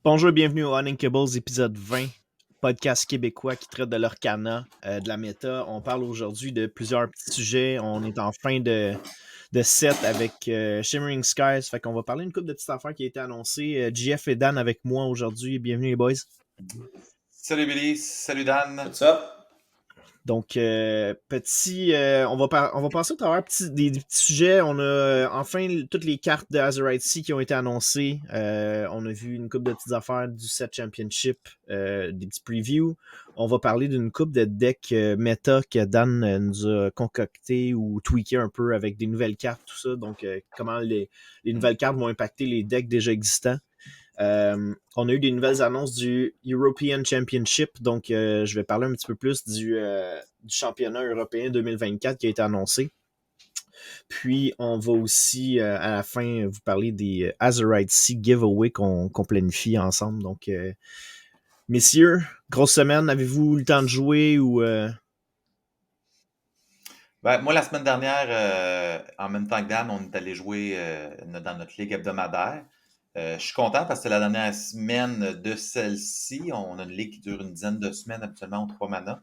Bonjour et bienvenue au Uninkables épisode 20, podcast québécois qui traite de l'Orcana, de la méta. On parle aujourd'hui de plusieurs petits sujets. On est en fin de set avec Shimmering Skies. Fait qu'on va parler d'une couple de petites affaires qui a été annoncées. JF et Dan avec moi aujourd'hui. Bienvenue les boys. Salut Billy, salut Dan. What's up? Donc, on va passer au travers des petits sujets. On a enfin toutes les cartes de Azerite Sea qui ont été annoncées. On a vu une couple de petites affaires du set championship, des petits previews. On va parler d'une couple de decks méta que Dan nous a concocté ou tweaké un peu avec des nouvelles cartes, tout ça. Donc, comment les nouvelles cartes vont impacter les decks déjà existants. On a eu des nouvelles annonces du European Championship, donc je vais parler un petit peu plus du championnat européen 2024 qui a été annoncé. Puis on va aussi à la fin vous parler des Azerite Sea giveaway qu'on planifie ensemble. Donc messieurs, grosse semaine, avez-vous eu le temps de jouer ou Moi, la semaine dernière, en même temps que Dan, on est allé jouer dans notre ligue hebdomadaire. Je suis content parce que c'est la dernière semaine de celle-ci. On a une ligue qui dure une dizaine de semaines, habituellement, en 3 manas.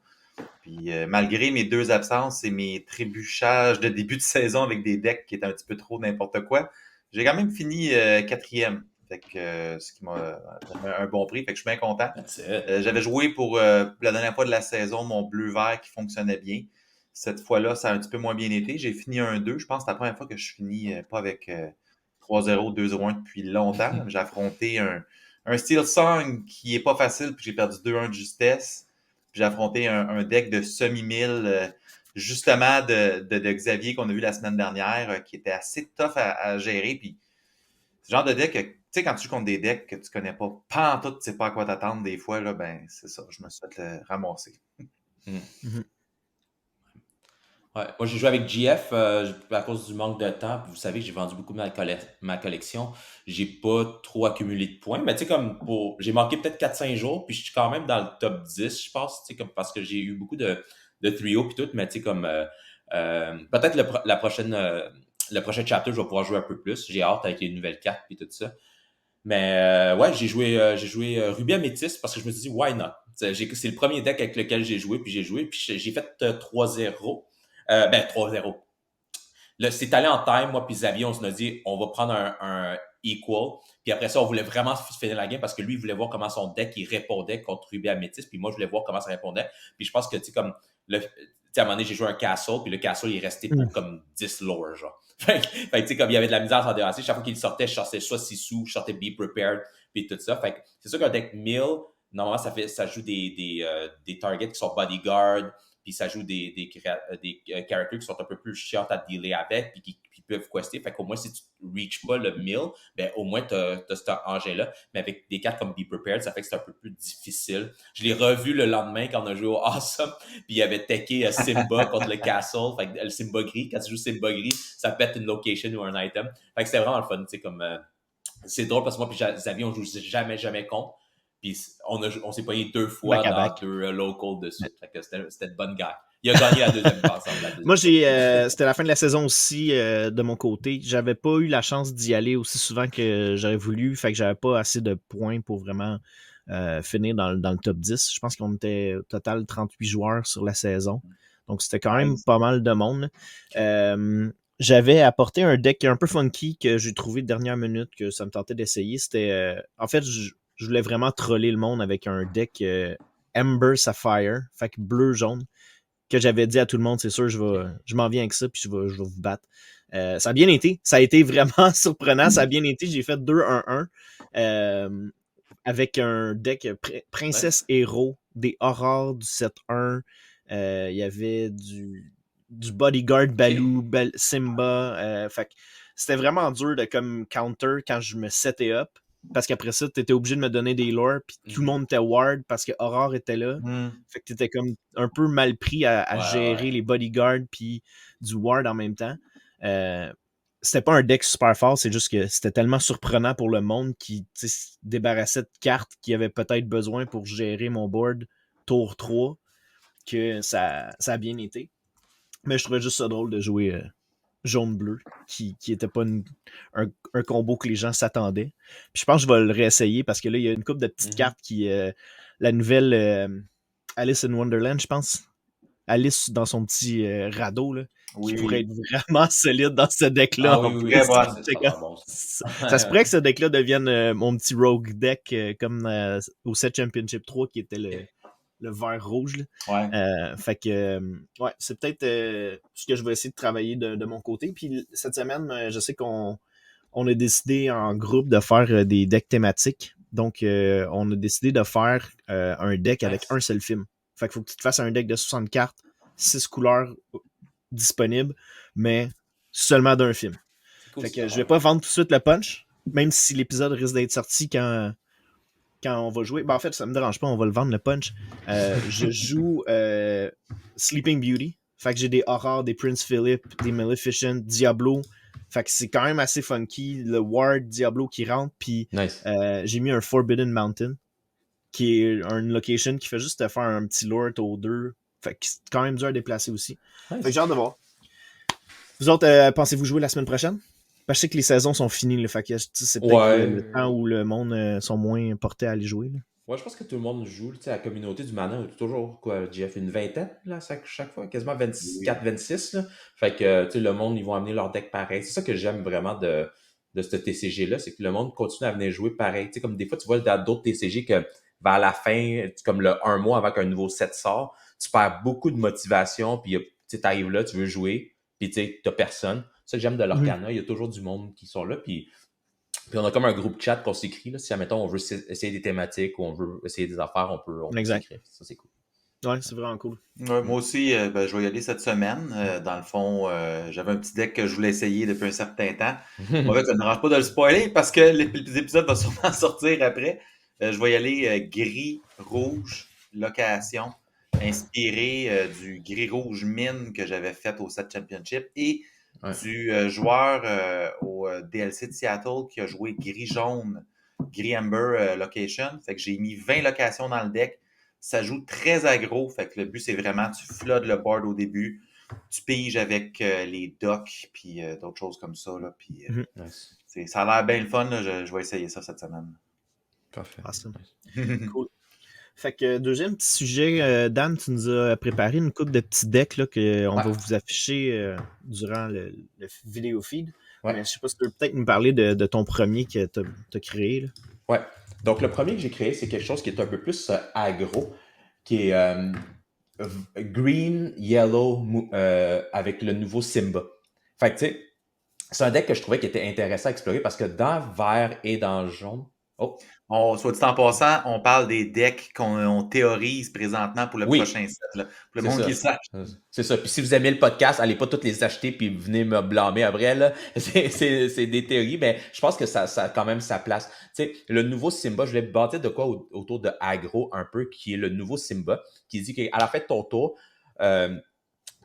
Puis malgré mes 2 absences et mes trébuchages de début de saison avec des decks qui étaient un petit peu trop n'importe quoi, j'ai quand même fini 4e. Fait que, ce qui m'a donné un bon prix. Fait que je suis bien content. J'avais joué pour la dernière fois de la saison mon bleu-vert qui fonctionnait bien. Cette fois-là, ça a un petit peu moins bien été. J'ai fini 1-2. Je pense que c'est la première fois que je finis pas avec 3-0, 2-0-1 depuis longtemps. J'ai affronté un Steel Song qui est pas facile, puis j'ai perdu 2-1 de justesse. Puis j'ai affronté un deck de semi-mille, justement de Xavier qu'on a vu la semaine dernière, qui était assez tough à gérer. Puis ce genre de deck, tu sais, quand tu joues contre des decks que tu connais pas, pantoute, tu sais pas à quoi t'attendre des fois, là, ben c'est ça, je me suis fait le ramasser. Mhm. Ouais, moi, j'ai joué avec GF à cause du manque de temps. Vous savez que j'ai vendu beaucoup de ma collection. J'ai pas trop accumulé de points. Mais tu sais, j'ai manqué peut-être 4-5 jours, puis je suis quand même dans le top 10, je pense, tu sais, comme parce que j'ai eu beaucoup de trio puis tout, mais tu sais, comme peut-être le prochain chapter, je vais pouvoir jouer un peu plus. J'ai hâte avec les nouvelles cartes puis tout ça. Mais ouais, j'ai joué Ruby Améthyste parce que je me suis dit, why not? C'est le premier deck avec lequel j'ai joué, puis j'ai fait 3-0. 3-0. Là, c'est allé en time, moi puis Xavier, on se dit, on va prendre un equal. Puis après ça, on voulait vraiment finir la game parce que lui, il voulait voir comment son deck, il répondait contre Ruby Améthyste. Puis moi, je voulais voir comment ça répondait. Puis je pense que, tu sais, comme, à un moment donné, j'ai joué un castle, puis le castle, il est resté pour comme 10 lore, genre. Fait que, tu sais, comme il y avait de la misère à s'en débarrasser, chaque fois qu'il sortait, je sortais soit Sisu, je sortais Be Prepared, puis tout ça. Fait que c'est sûr qu'un deck 1000, normalement, ça joue des targets qui sont bodyguard, puis ça joue des characters qui sont un peu plus chiantes à dealer avec, puis qui peuvent quester. Fait qu'au moins, si tu reaches pas le 1000, ben au moins, t'as cet engin-là. Mais avec des cartes comme Be Prepared, ça fait que c'est un peu plus difficile. Je l'ai revu le lendemain quand on a joué au Awesome, puis il avait teché Simba contre le Castle. Fait que le Simba gris, quand tu joues Simba gris, ça pète une location ou un item. Fait que c'était vraiment le fun, tu sais, comme... c'est drôle parce que moi puis Xavier, on joue jamais contre. Puis on s'est pogné 2 fois dans 2 locals de suite. Fait que c'était de bonne guerre. Il a gagné la deuxième passe. Moi, c'était la fin de la saison aussi de mon côté. J'avais pas eu la chance d'y aller aussi souvent que j'aurais voulu. Fait que j'avais pas assez de points pour vraiment finir dans le top 10. Je pense qu'on était au total 38 joueurs sur la saison. Donc, c'était quand même pas mal de monde. J'avais apporté un deck un peu funky que j'ai trouvé de dernière minute, que ça me tentait d'essayer. C'était en fait, je voulais vraiment troller le monde avec un deck Ember Sapphire, fait que bleu-jaune, que j'avais dit à tout le monde, c'est sûr, je m'en viens avec ça, puis je vais vous battre. Ça a bien été. Ça a été vraiment surprenant. Ça a bien été. J'ai fait 2-1-1 avec un deck Princesse Héros, des Aurores du 7-1. Il y avait du Bodyguard Baloo, Simba. Fait que c'était vraiment dur de comme counter quand je me setais up. Parce qu'après ça, t'étais obligé de me donner des lore, puis tout le monde était ward parce que Aurore était là. Fait que t'étais comme un peu mal pris à gérer les bodyguards puis du ward en même temps. C'était pas un deck super fort, c'est juste que c'était tellement surprenant pour le monde qui se débarrassait de cartes qui avait peut-être besoin pour gérer mon board tour 3 que ça a bien été. Mais je trouvais juste ça drôle de jouer jaune-bleu, qui était pas un combo que les gens s'attendaient. Puis je pense que je vais le réessayer parce que là, il y a une couple de petites cartes qui. La nouvelle Alice in Wonderland, je pense. Alice dans son petit radeau, là, qui pourrait être vraiment solide dans ce deck-là. Ah oui, Très bon. Ça se pourrait que ce deck-là devienne mon petit rogue deck comme au Set Championship 3 qui était le vert rouge. Là. Ouais. Fait que ouais, c'est peut-être ce que je vais essayer de travailler de mon côté. Puis cette semaine, je sais qu'on a décidé en groupe de faire des decks thématiques. Donc, on a décidé de faire un deck avec un seul film. Fait qu'il faut que tu te fasses un deck de 60 cartes, 6 couleurs disponibles, mais seulement d'un film. Cool, fait que je vais pas vendre tout de suite le punch, même si l'épisode risque d'être sorti quand on va jouer. Ben, en fait, ça me dérange pas, on va le vendre le punch. Je joue Sleeping Beauty. Fait que j'ai des Horrors, des Prince Philip, des Maleficent, Diablo. Fait que c'est quand même assez funky. Le Ward Diablo qui rentre, puis j'ai mis un Forbidden Mountain, qui est une location qui fait juste te faire un petit lore au 2. Fait que c'est quand même dur à déplacer aussi. Fait que j'ai hâte de voir. Vous autres, pensez-vous jouer la semaine prochaine? Parce que je sais que les saisons sont finies, là, fait que c'est peut-être le temps où le monde sont moins portés à aller jouer. Là. Ouais, je pense que tout le monde joue. La communauté du Mana a toujours, quoi, Jeff, une vingtaine, là, chaque fois, quasiment 24, 26. Là. Fait que, le monde, ils vont amener leur deck pareil. C'est ça que j'aime vraiment de ce TCG-là, c'est que le monde continue à venir jouer pareil. T'sais, comme des fois, tu vois dans d'autres TCG que vers la fin, comme un mois avant qu'un nouveau set sort, tu perds beaucoup de motivation, puis tu arrives là, tu veux jouer, puis tu n'as personne. C'est ça que j'aime de l'Orcana, il y a toujours du monde qui sont là, puis on a comme un groupe chat qu'on s'écrit. Là, si, admettons, on veut essayer des thématiques ou on veut essayer des affaires, on peut s'écrire. Ça, c'est cool. Ouais, c'est vraiment cool. Ouais, moi aussi, je vais y aller cette semaine. Dans le fond, j'avais un petit deck que je voulais essayer depuis un certain temps. En fait, ça ne dérange pas de le spoiler parce que l'épisode va sûrement sortir après. Je vais y aller gris-rouge location, inspiré du gris-rouge mine que j'avais fait au Set Championship et du joueur au DLC de Seattle qui a joué gris-jaune, gris-amber location. Fait que j'ai mis 20 locations dans le deck. Ça joue très aggro, fait que le but, c'est vraiment, tu floodes le board au début, tu piges avec les docks, puis d'autres choses comme ça, là, puis ça a l'air bien le fun, là, je vais essayer ça cette semaine. Parfait. Awesome. Cool. Fait que deuxième petit sujet, Dan, tu nous as préparé une couple de petits decks là, qu'on va vous afficher durant le vidéo feed. Mais je sais pas si tu peux peut-être nous parler de ton premier que tu as créé. Là. Ouais. Donc, le premier que j'ai créé, c'est quelque chose qui est un peu plus aggro, qui est green, yellow, avec le nouveau Simba. Fait que, tu sais, c'est un deck que je trouvais qui était intéressant à explorer parce que dans vert et dans jaune... Soit dit en passant, on parle des decks qu'on théorise présentement pour le prochain set. Là, pour le monde qui le sache. C'est ça. Puis si vous aimez le podcast, allez pas toutes les acheter puis venez me blâmer après. Là. C'est des théories, mais je pense que ça a quand même sa place. Tu sais, le nouveau Simba, je voulais bâtir de quoi autour de aggro un peu, qui est le nouveau Simba, qui dit qu'à la fin de ton tour, quand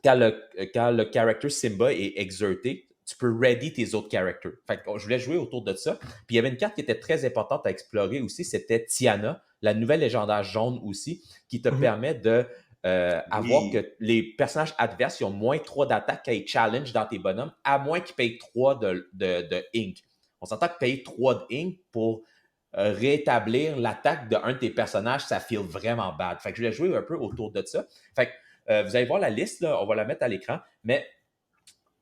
le character Simba est exerté, tu peux ready tes autres characters. Fait que je voulais jouer autour de ça. Puis il y avait une carte qui était très importante à explorer aussi, c'était Tiana, la nouvelle légendaire jaune aussi, qui te permet de avoir que les personnages adverses ils ont moins 3 d'attaque quand ils challenge dans tes bonhommes, à moins qu'ils payent 3 de ink. On s'entend que payer 3 de ink pour rétablir l'attaque d'un de tes personnages, ça feel vraiment bad. Fait que je voulais jouer un peu autour de ça. Fait que vous allez voir la liste, là, on va la mettre à l'écran, mais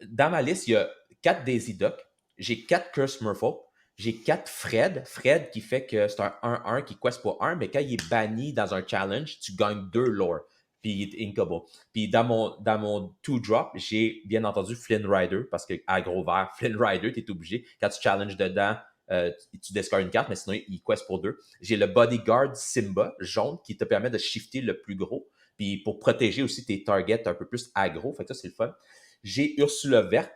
dans ma liste, il y a 4 Daisy Duck, j'ai 4 Curse Merfolk, j'ai 4 Fred. Fred qui fait que c'est un 1-1 qui quest pour 1, mais quand il est banni dans un challenge, tu gagnes 2 lore, puis il est inkable. Puis dans mon 2-drop, j'ai bien entendu Flynn Rider, parce que à gros vert, Flynn Rider, tu es obligé. Quand tu challenges dedans, tu discards une carte, mais sinon, il quest pour 2. J'ai le Bodyguard Simba, jaune, qui te permet de shifter le plus gros, puis pour protéger aussi tes targets un peu plus aggro. Fait que ça, c'est le fun. J'ai Ursula verte.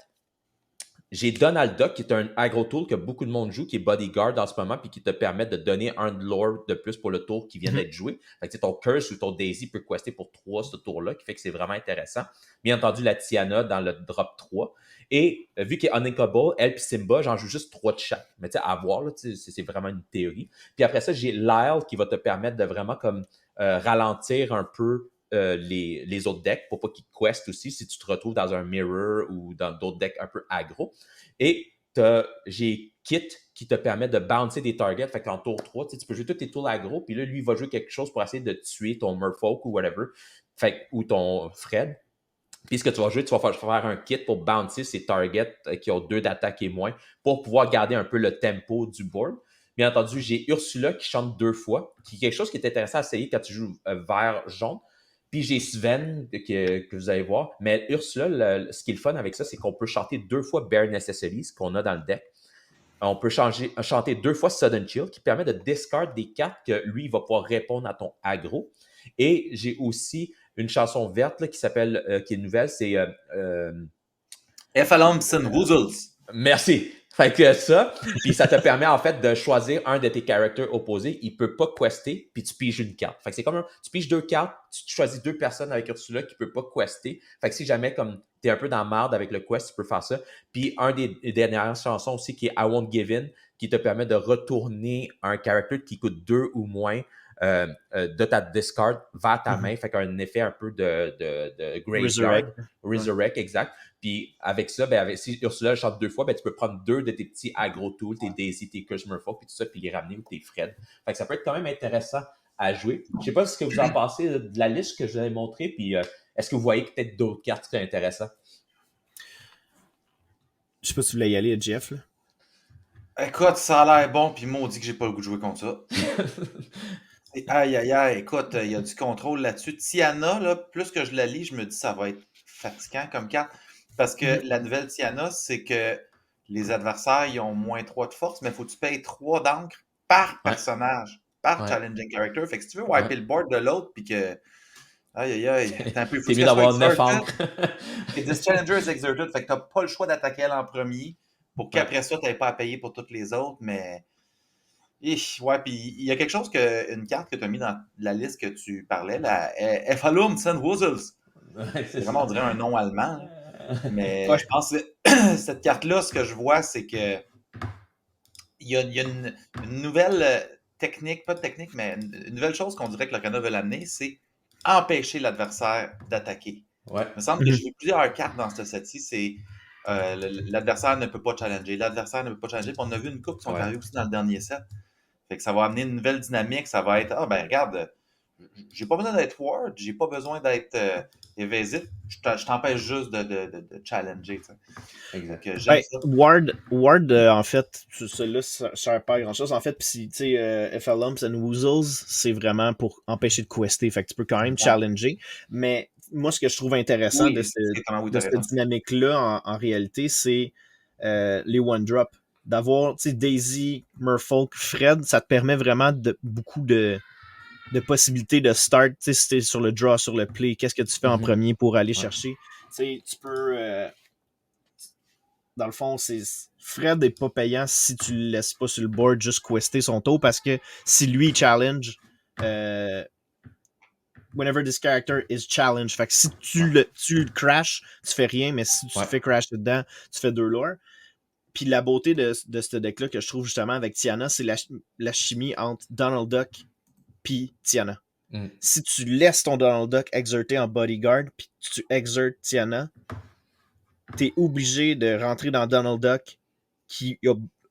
J'ai Donald Duck, qui est un aggro tool que beaucoup de monde joue, qui est Bodyguard en ce moment, puis qui te permet de donner un lore de plus pour le tour qui vient d'être joué. Fait que ton Curse ou ton Daisy peut quester pour 3 ce tour-là, qui fait que c'est vraiment intéressant. Bien entendu, la Tiana dans le drop 3. Et vu qu'elle est uninkable, elle et Simba, j'en joue juste 3 de chaque. Mais tu sais, à voir, là, c'est vraiment une théorie. Puis après ça, j'ai Lyle qui va te permettre de vraiment comme ralentir un peu les autres decks pour pas qu'ils quest aussi si tu te retrouves dans un mirror ou dans d'autres decks un peu aggro. Et j'ai Kit qui te permet de bouncer des targets. Fait qu'en tour 3, tu peux jouer tous tes tours aggro, puis là, lui, il va jouer quelque chose pour essayer de tuer ton Merfolk ou whatever, ou ton Fred. Puis ce que tu vas jouer, tu vas faire un kit pour bouncer ces targets qui ont 2 d'attaque et moins pour pouvoir garder un peu le tempo du board. Bien entendu, j'ai Ursula qui chante 2 fois, qui est quelque chose qui est intéressant à essayer quand tu joues vert-jaune. Puis j'ai Sven que vous allez voir. Mais Ursula, ce qui est le fun avec ça, c'est qu'on peut chanter 2 fois Bare Necessities qu'on a dans le deck. On peut chanter 2 fois Sudden Chill qui permet de discard des cartes que lui, il va pouvoir répondre à ton aggro. Et j'ai aussi une chanson verte là, qui s'appelle, qui est nouvelle, c'est... Effalumson Woozles. Merci. Fait que ça, puis ça te permet en fait de choisir un de tes characters opposés. Il peut pas quester, puis tu piges une carte. Fait que c'est comme tu piges 2 cartes, tu choisis 2 personnes avec Ursula qui peut pas quester. Fait que si jamais comme t'es un peu dans marde avec le quest, tu peux faire ça. Puis un des dernières chansons aussi qui est I Won't Give In, qui te permet de retourner un character qui coûte 2 ou moins de ta discard vers ta main. Fait qu'un effet un peu de graveyard. Resurrect, exact. Puis avec ça, si Ursula chante 2 fois, tu peux prendre 2 de tes petits aggro tools, tes Daisy, tes Curse Merfolk, puis tout ça, puis les ramener ou tes Fred. Fait que ça peut être quand même intéressant à jouer. Je sais pas ce que vous en pensez de la liste que je vous ai montrée, puis est-ce que vous voyez peut-être d'autres cartes qui sont intéressantes? Je sais pas si tu voulais y aller, Jeff. Là. Écoute, ça a l'air bon, puis maudit que j'ai pas le goût de jouer contre ça. Aïe, aïe, aïe, écoute, il y a du contrôle là-dessus. Tiana, là, plus que je la lis, je me dis ça va être fatigant comme carte. Parce que la nouvelle Tiana, c'est que les adversaires, ils ont moins 3 de force, mais il faut que tu payes 3 d'encre par personnage, par challenging character. Fait que si tu veux wiper le board de l'autre, puis que. Aïe, aïe, aïe. C'est mieux d'avoir 9 encres. Et this challenger is exerted. Fait que t'as pas le choix d'attaquer elle en premier pour qu'après ça, tu n'aies pas à payer pour toutes les autres, mais. Ouais, puis il y a quelque chose une carte que tu as mis dans la liste que tu parlais, la Effalumson Woozles. C'est vraiment, on dirait un nom allemand. Là. Mais je pense que cette carte-là, ce que je vois, c'est que il y a une nouvelle technique, pas de technique, mais une nouvelle chose qu'on dirait que l'Arcana veut l'amener, c'est empêcher l'adversaire d'attaquer. Ouais. Il me semble que j'ai vu plusieurs cartes dans ce set-ci, c'est l'adversaire ne peut pas challenger. L'adversaire ne peut pas challenger. Puis on a vu une coupe qui sont arrivées aussi dans le dernier set. Fait que ça va amener une nouvelle dynamique. Ça va être, regarde, j'ai pas besoin d'être ward, j'ai pas besoin d'être évasif. Je t'empêche juste de challenger. T'sais. Exact. Donc, j'aime ça. Ward en fait, celui-là, ça sert pas à grand-chose. En fait, puis tu sais, Effalumps and Woozles, c'est vraiment pour empêcher de quester. Fait que tu peux quand même challenger. Mais moi, ce que je trouve intéressant de cette dynamique-là, en réalité, c'est les one-drop. D'avoir, tu sais, Daisy, Merfolk, Fred, ça te permet vraiment beaucoup de possibilités de start. Tu sais, si t'es sur le draw, sur le play, qu'est-ce que tu fais en premier pour aller chercher? Tu sais, tu peux... dans le fond, Fred n'est pas payant si tu le laisses pas sur le board juste quester son tour, parce que si lui challenge... whenever this character is challenged. Fait que si tu le crash, tu fais rien, mais si tu fais crash dedans, tu fais 2 lore. Puis la beauté de ce deck-là que je trouve justement avec Tiana, c'est la chimie entre Donald Duck puis Tiana. Si tu laisses ton Donald Duck exerter en bodyguard, puis tu exertes Tiana, t'es obligé de rentrer dans Donald Duck qui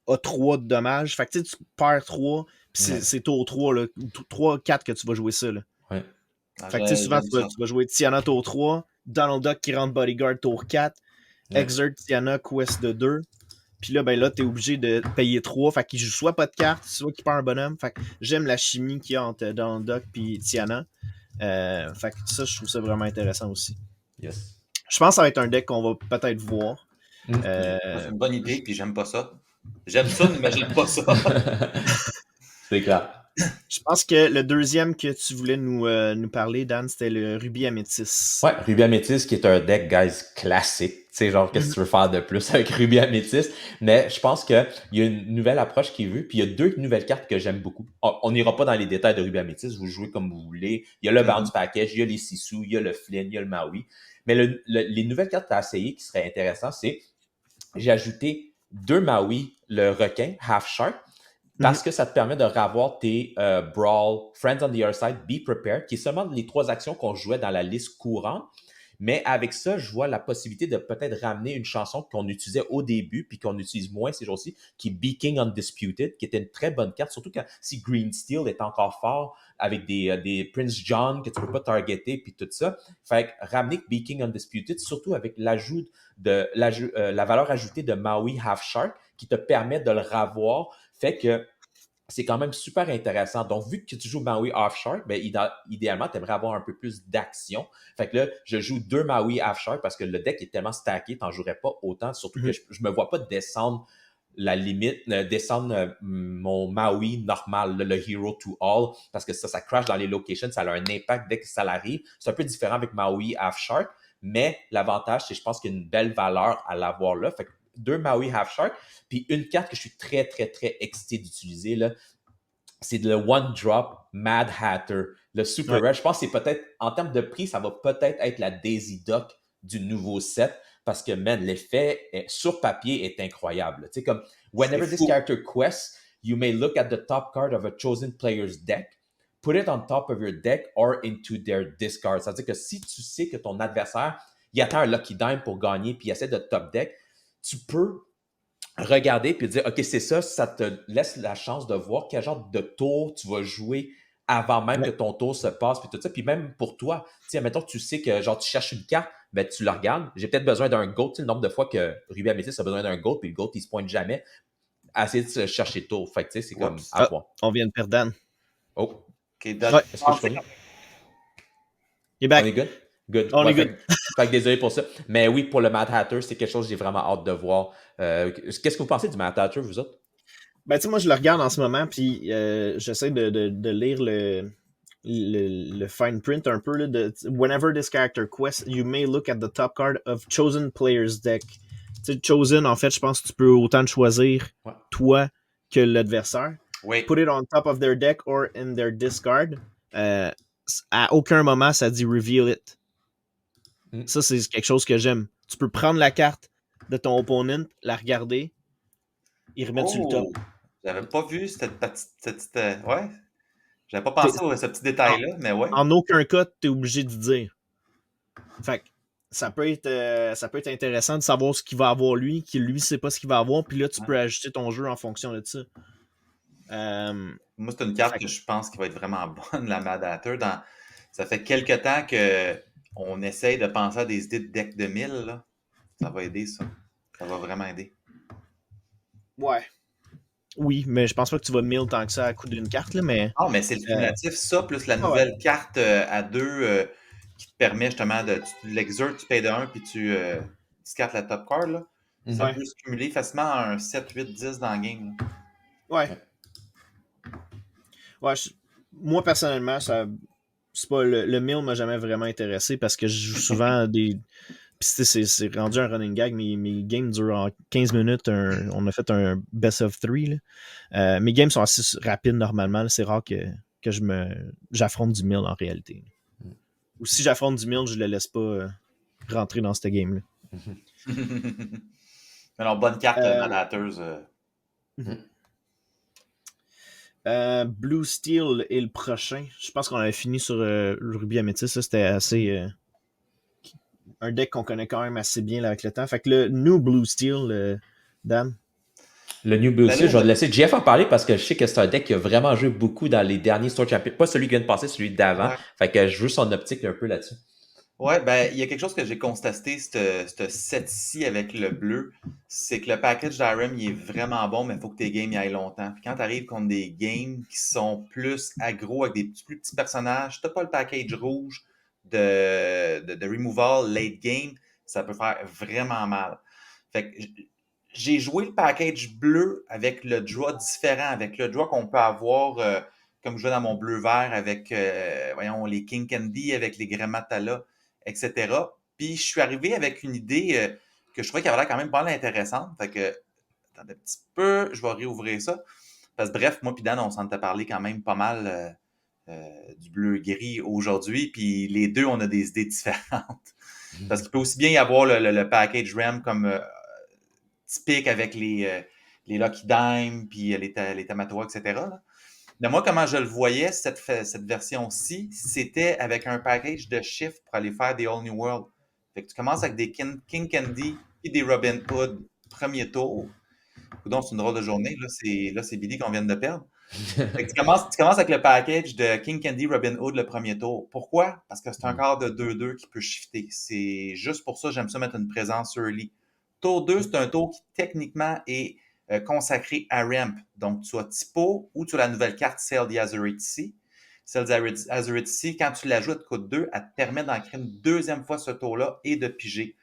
a 3 de dommages. Fait que tu perds 3, puis c'est tour 3, là, 3-4 que tu vas jouer ça. Là. Ouais. Fait que souvent, tu vas jouer Tiana tour 3, Donald Duck qui rentre bodyguard tour 4, exert Tiana quest de 2. Puis là, t'es obligé de payer 3. Fait qu'il joue soit pas de carte, soit qu'il perd un bonhomme. Fait que j'aime la chimie qu'il y a entre Donald Duck et Tiana. Fait que ça, je trouve ça vraiment intéressant aussi. Yes. Je pense que ça va être un deck qu'on va peut-être voir. C'est une bonne idée, puis j'aime pas ça. J'aime ça, mais j'aime pas ça. C'est clair. Je pense que le deuxième que tu voulais nous parler, Dan, c'était le Ruby Améthyste. Ouais, Ruby Améthyste qui est un deck, guys, classique. Tu sais, genre, qu'est-ce que tu veux faire de plus avec Ruby Améthyste? Mais je pense qu'il y a une nouvelle approche qui est vue, puis il y a 2 nouvelles cartes que j'aime beaucoup. On n'ira pas dans les détails de Ruby Améthyste, vous jouez comme vous voulez. Il y a le Bounce Package, il y a les Sisu, il y a le Flynn, il y a le Maui. Mais les nouvelles cartes à essayer qui seraient intéressantes, c'est j'ai ajouté 2 Maui, le requin, Half Shark, parce que ça te permet de revoir tes Brawl, Friends on the Other Side, Be Prepared, qui est seulement les 3 actions qu'on jouait dans la liste courante. Mais avec ça, je vois la possibilité de peut-être ramener une chanson qu'on utilisait au début, puis qu'on utilise moins ces jours-ci, qui est Be King Undisputed, qui était une très bonne carte, surtout quand si Green Steel est encore fort, avec des Prince John que tu peux pas targeter, puis tout ça. Fait que ramener Be King Undisputed, surtout avec l'ajout de la valeur ajoutée de Maui Half Shark, qui te permet de le revoir, fait que c'est quand même super intéressant. Donc, vu que tu joues Maui Half Shark, ben, idéalement, tu aimerais avoir un peu plus d'action. Fait que là, je joue 2 Maui Half Shark parce que le deck est tellement stacké, tu n'en jouerais pas autant. Surtout que je me vois pas descendre la limite, descendre mon Maui normal, le Hero to All, parce que ça crash dans les locations, ça a un impact dès que ça arrive. C'est un peu différent avec Maui Half Shark, mais l'avantage, c'est que je pense qu'il y a une belle valeur à l'avoir là. Fait que 2 Maui Half Shark, puis une carte que je suis très, très, très excité d'utiliser, là, c'est le One Drop Mad Hatter, le Super Rare. Je pense que c'est peut-être, en termes de prix, ça va peut-être être la Daisy Duck du nouveau set, parce que, man, l'effet sur papier est incroyable. Tu sais, comme, whenever this character quests, you may look at the top card of a chosen player's deck, put it on top of your deck or into their discard. C'est-à-dire que si tu sais que ton adversaire, il attend un Lucky Dime pour gagner, puis il essaie de top deck, tu peux regarder puis dire, OK, c'est ça, ça te laisse la chance de voir quel genre de tour tu vas jouer avant même que ton tour se passe, puis tout ça. Puis même pour toi, tu sais, admettons que tu sais que genre tu cherches une carte, ben tu la regardes. J'ai peut-être besoin d'un GOAT, tu sais, le nombre de fois que Ruby Améthyste a besoin d'un GOAT, puis le GOAT, il se pointe jamais. Essayer de se chercher le tour. Fait que tu sais, c'est comme à point. On vient de perdre Dan. Oh. OK, Ouais. Est-ce que je suis Il est back. On est good? Good. On Ouais, est good. Fait que désolé pour ça. Mais oui, pour le Mad Hatter, c'est quelque chose que j'ai vraiment hâte de voir. Qu'est-ce que vous pensez du Mad Hatter, vous autres? Ben, tu sais, moi, je le regarde en ce moment, puis j'essaie de lire le fine print un peu. Là, whenever this character quests, you may look at the top card of chosen player's deck. Tu sais, chosen, en fait, je pense que tu peux autant te choisir toi que l'adversaire. Oui. Put it on top of their deck or in their discard. À aucun moment, ça dit reveal it. Ça, c'est quelque chose que j'aime. Tu peux prendre la carte de ton opponent, la regarder, et remettre sur le top. J'avais pas vu cette petite ouais. J'avais pas pensé à ce petit détail-là, mais ouais. En aucun cas, tu es obligé de dire. Fait que ça peut être intéressant de savoir ce qu'il va avoir lui, qu'il lui sait pas ce qu'il va avoir, puis là, tu peux ajuster ton jeu en fonction de ça. Moi, c'est une carte que je pense qui va être vraiment bonne, la Mad Hatter. Ça fait quelque temps qu'on essaye de penser à des idées de deck de 1000. Là. Ça va aider, ça. Ça va vraiment aider. Ouais. Oui, mais je pense pas que tu vas 1000 tant que ça à coup d'une carte, là, mais... Non, mais c'est le cumulatif, ça, plus la nouvelle carte à 2 qui te permet justement tu l'exertes, tu payes de 1, puis tu discartes la top card, là. Ça peut se cumuler facilement à un 7, 8, 10 dans le game. Là. Ouais, moi, personnellement, c'est pas le 1000 m'a jamais vraiment intéressé parce que je joue souvent des... Puis c'est rendu un running gag. Mes games durent en 15 minutes. On a fait un best of 3. Là. Mes games sont assez rapides normalement. Là. C'est rare que j'affronte du 1000 en réalité. Ou si j'affronte du 1000, je le laisse pas rentrer dans cette game-là. Alors, bonne carte, Mad Hatters. Blue Steel est le prochain. Je pense qu'on avait fini sur Ruby Amethyst. C'était assez... un deck qu'on connaît quand même assez bien là, avec le temps. Fait que le New Blue Steel, Dan. Le New Blue Steel, je vais laisser Jeff en parler parce que je sais que c'est un deck qui a vraiment joué beaucoup dans les derniers Store Champions. Pas celui qui vient de passer, celui d'avant. Ouais. Fait que je veux son optique un peu là-dessus. Ouais, ben, il y a quelque chose que j'ai constaté, ce set-ci avec le bleu, c'est que le package d'Irem, il est vraiment bon, mais il faut que tes games y aillent longtemps. Puis quand tu arrives contre des games qui sont plus aggro avec des plus petits personnages, tu n'as pas le package rouge de removal late game, ça peut faire vraiment mal. Fait que j'ai joué le package bleu avec le draw différent, avec le draw qu'on peut avoir, comme je jouais dans mon bleu-vert avec, voyons, les King Candy, avec les Grammatala, etc. Puis je suis arrivé avec une idée que je trouvais qu'elle avait l'air quand même pas mal intéressante. Fait que, attendez un petit peu, je vais réouvrir ça. Parce que bref, moi puis Dan, on s'en était parlé quand même pas mal du bleu-gris aujourd'hui. Puis les deux, on a des idées différentes. Parce qu'il peut aussi bien y avoir le package RAM comme typique avec les les Lucky Dime, puis les Tamatoa, etc. là. Mais moi, comment je le voyais, cette version-ci, c'était avec un package de chiffres pour aller faire des All New World. Fait que tu commences avec des King Candy et des Robin Hood premier tour. Donc, c'est une drôle de journée. Là, c'est Billy qu'on vient de perdre. Fait que tu commences avec le package de King Candy Robin Hood le premier tour. Pourquoi? Parce que c'est un quart de 2-2 qui peut shifter. C'est juste pour ça que j'aime ça mettre une présence early. Tour 2, c'est un tour qui techniquement est consacré à Ramp. Donc, tu as Typo ou tu as la nouvelle carte Cell the Azuretsi. Cell the Azuretsi, quand tu l'ajoutes coûte 2, elle te permet d'en créer une deuxième fois ce tour-là et de piger.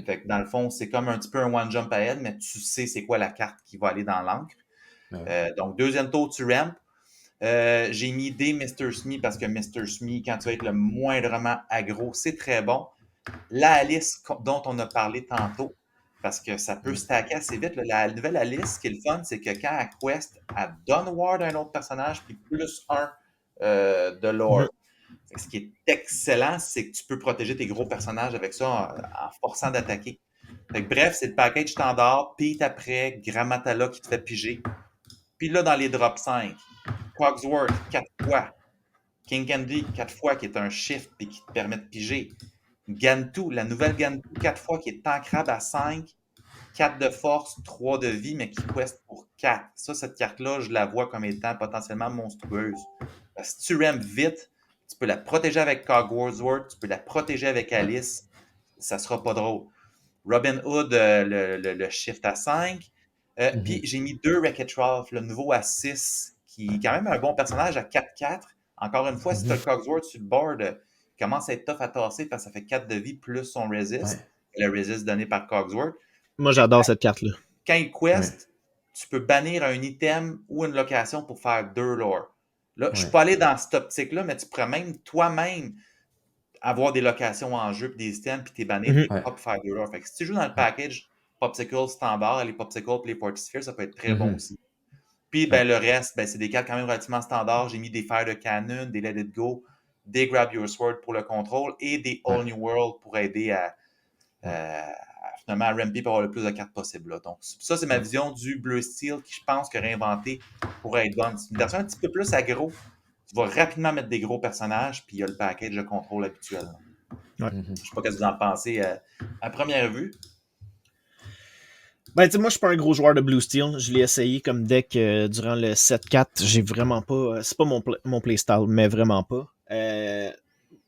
Fait que dans le fond, c'est comme un petit peu un one jump ahead, mais tu sais c'est quoi la carte qui va aller dans l'encre. Donc, deuxième tour, tu ramp. J'ai mis des Mr. Smee parce que Mr. Smee, quand tu vas être le moindrement aggro, c'est très bon. La Alice dont on a parlé tantôt, parce que ça peut stacker assez vite. La nouvelle Alice, ce qui est le fun, c'est que quand elle quest, elle donne ward à un autre personnage, puis plus 1 de lore. Ce qui est excellent, c'est que tu peux protéger tes gros personnages avec ça en forçant d'attaquer. Bref, c'est le package standard, Pete après, Grammatala qui te fait piger. Puis là, dans les drops 5, Cogsworth, 4 fois. King Candy, 4 fois, qui est un shift et qui te permet de piger. Gantu, la nouvelle Gantu, 4 fois, qui est tancrable à 5, 4 de force, 3 de vie, mais qui quest pour 4. Ça, cette carte-là, je la vois comme étant potentiellement monstrueuse. Si tu rampes vite, tu peux la protéger avec Cogsworth, tu peux la protéger avec Alice, ça sera pas drôle. Robin Hood, le shift à 5. Puis j'ai mis 2 Wreck-It Ralph, le nouveau à 6, qui est quand même un bon personnage à 4-4. Encore une fois, si tu as le Cogsworth sur le board, il commence à être tough à tasser parce que ça fait 4 de vie plus son resist. Le resist donné par Cogsworth. Moi, j'adore cette carte-là. Quand il quest, tu peux bannir un item ou une location pour faire 2 lore. Là, je ne suis pas allé dans cette optique-là, mais tu pourrais même toi-même avoir des locations en jeu, puis des items, puis t'es banné pour faire 2 lore. Fait que si tu joues dans le package Popsicle standard, les Popsicles et les Fortisphere, ça peut être très bon aussi. Puis ben, le reste, ben, c'est des cartes quand même relativement standards. J'ai mis des fers de canon, des Let It Go, des Grab Your Sword pour le contrôle et des All New World pour aider à finalement à ramper pour avoir le plus de cartes possible. Là. Donc, ça, c'est ma vision du Bleu Steel qui, je pense, que réinventé pourrait être bonne. C'est une version un petit peu plus aggro. Tu vas rapidement mettre des gros personnages, puis il y a le package de contrôle habituel. Je ne sais pas ce que vous en pensez à première vue. Ben, tu sais, moi, je suis pas un gros joueur de Blue Steel. Je l'ai essayé comme deck durant le 7-4. J'ai vraiment pas. C'est pas mon playstyle, mais vraiment pas.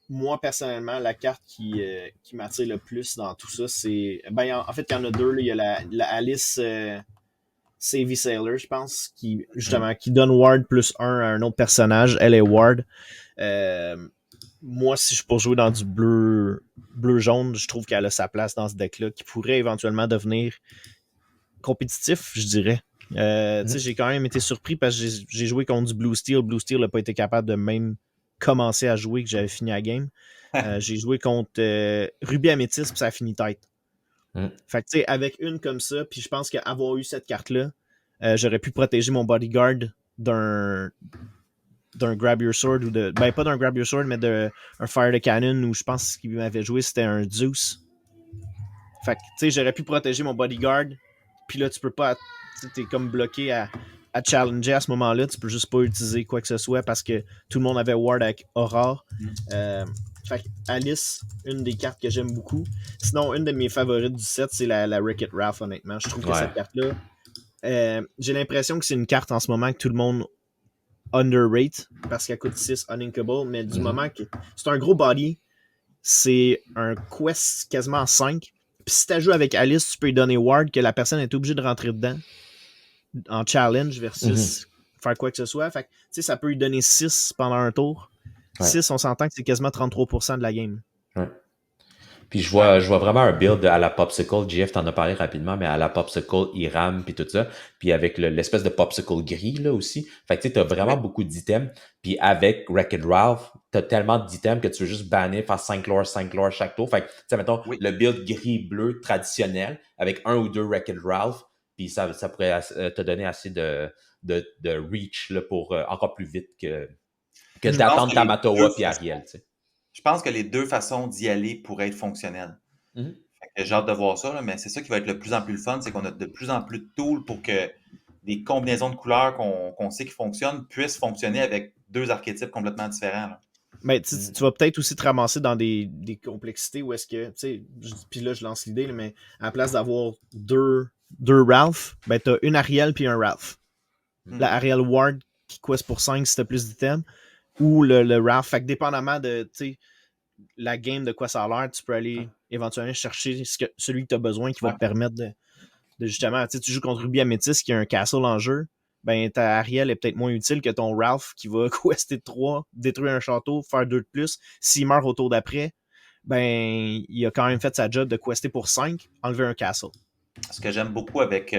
Moi, personnellement, la carte qui m'attire le plus dans tout ça, c'est. Ben, en fait, il y en a deux. Là. Il y a la Alice Savvy Sailor, je pense, qui justement qui donne Ward plus 1 à un autre personnage. Elle est Ward. Moi, si je peux jouer dans du bleu-jaune, je trouve qu'elle a sa place dans ce deck-là, qui pourrait éventuellement devenir compétitif, je dirais. J'ai quand même été surpris parce que j'ai joué contre du Blue Steel. Blue Steel n'a pas été capable de même commencer à jouer que j'avais fini la game. J'ai joué contre Ruby Améthyste puis ça a fini tête. Fait que tu sais, avec une comme ça, puis je pense qu'avoir eu cette carte-là, j'aurais pu protéger mon bodyguard d'un Grab Your Sword ou de. Ben pas d'un Grab Your Sword, mais d'un Fire the Cannon où je pense qu'il m'avait joué c'était un Zeus. Fait que tu sais, j'aurais pu protéger mon bodyguard. Puis là, tu peux pas. T'es comme bloqué à challenger à ce moment-là. Tu peux juste pas utiliser quoi que ce soit parce que tout le monde avait Ward avec Aurore. Fait que Alice, une des cartes que j'aime beaucoup. Sinon, une de mes favorites du set, c'est la Wreck-It Ralph, honnêtement. Je trouve que cette carte-là, j'ai l'impression que c'est une carte en ce moment que tout le monde underrate parce qu'elle coûte 6 uninkable, mais du moment que c'est un gros body, c'est un quest quasiment 5. Puis si tu joues avec Alice, tu peux lui donner Ward que la personne est obligée de rentrer dedans en challenge versus faire quoi que ce soit. Fait que ça peut lui donner 6 pendant un tour. 6, on s'entend que c'est quasiment 33% de la game. Puis je vois vraiment un build à la Popsicle. JF t'en a parlé rapidement, mais à la Popsicle, IRAM, puis tout ça. Puis avec l'espèce de Popsicle gris, là, aussi. Fait que tu sais, t'as vraiment beaucoup d'items. Puis avec Wreck-It Ralph, t'as tellement d'items que tu veux juste banner, faire 5 lore chaque tour. Fait que, tu sais, mettons, le build gris-bleu traditionnel, avec 1 ou 2 Wreck-It Ralph, puis ça pourrait te donner assez de reach, là, pour encore plus vite que d'attendre Tamatoa puis Ariel, tu sais. Je pense que les deux façons d'y aller pourraient être fonctionnelles. J'ai hâte de voir ça, là, mais c'est ça qui va être de plus en plus le fun, c'est qu'on a de plus en plus de tools pour que des combinaisons de couleurs qu'on sait qui fonctionnent puissent fonctionner avec deux archétypes complètement différents. Là. Mais tu vas peut-être aussi te ramasser dans des complexités où est-ce que, tu sais, puis là je lance l'idée, là, mais à la place d'avoir deux Ralph, ben t'as une Ariel puis un Ralph. La Ariel Ward qui quest pour 5 si t'as plus d'items, ou le Ralph. Fait que dépendamment de, tu sais, la game de quoi ça a l'air, tu peux aller éventuellement chercher celui que t'as besoin qui va te permettre de justement, tu sais, tu joues contre Ruby Amethyst qui a un castle en jeu, ben ta Ariel est peut-être moins utile que ton Ralph qui va quester de 3, détruire un château, faire 2 de plus. S'il meurt au tour d'après, ben il a quand même fait sa job de quester pour 5, enlever un castle. Ce que j'aime beaucoup avec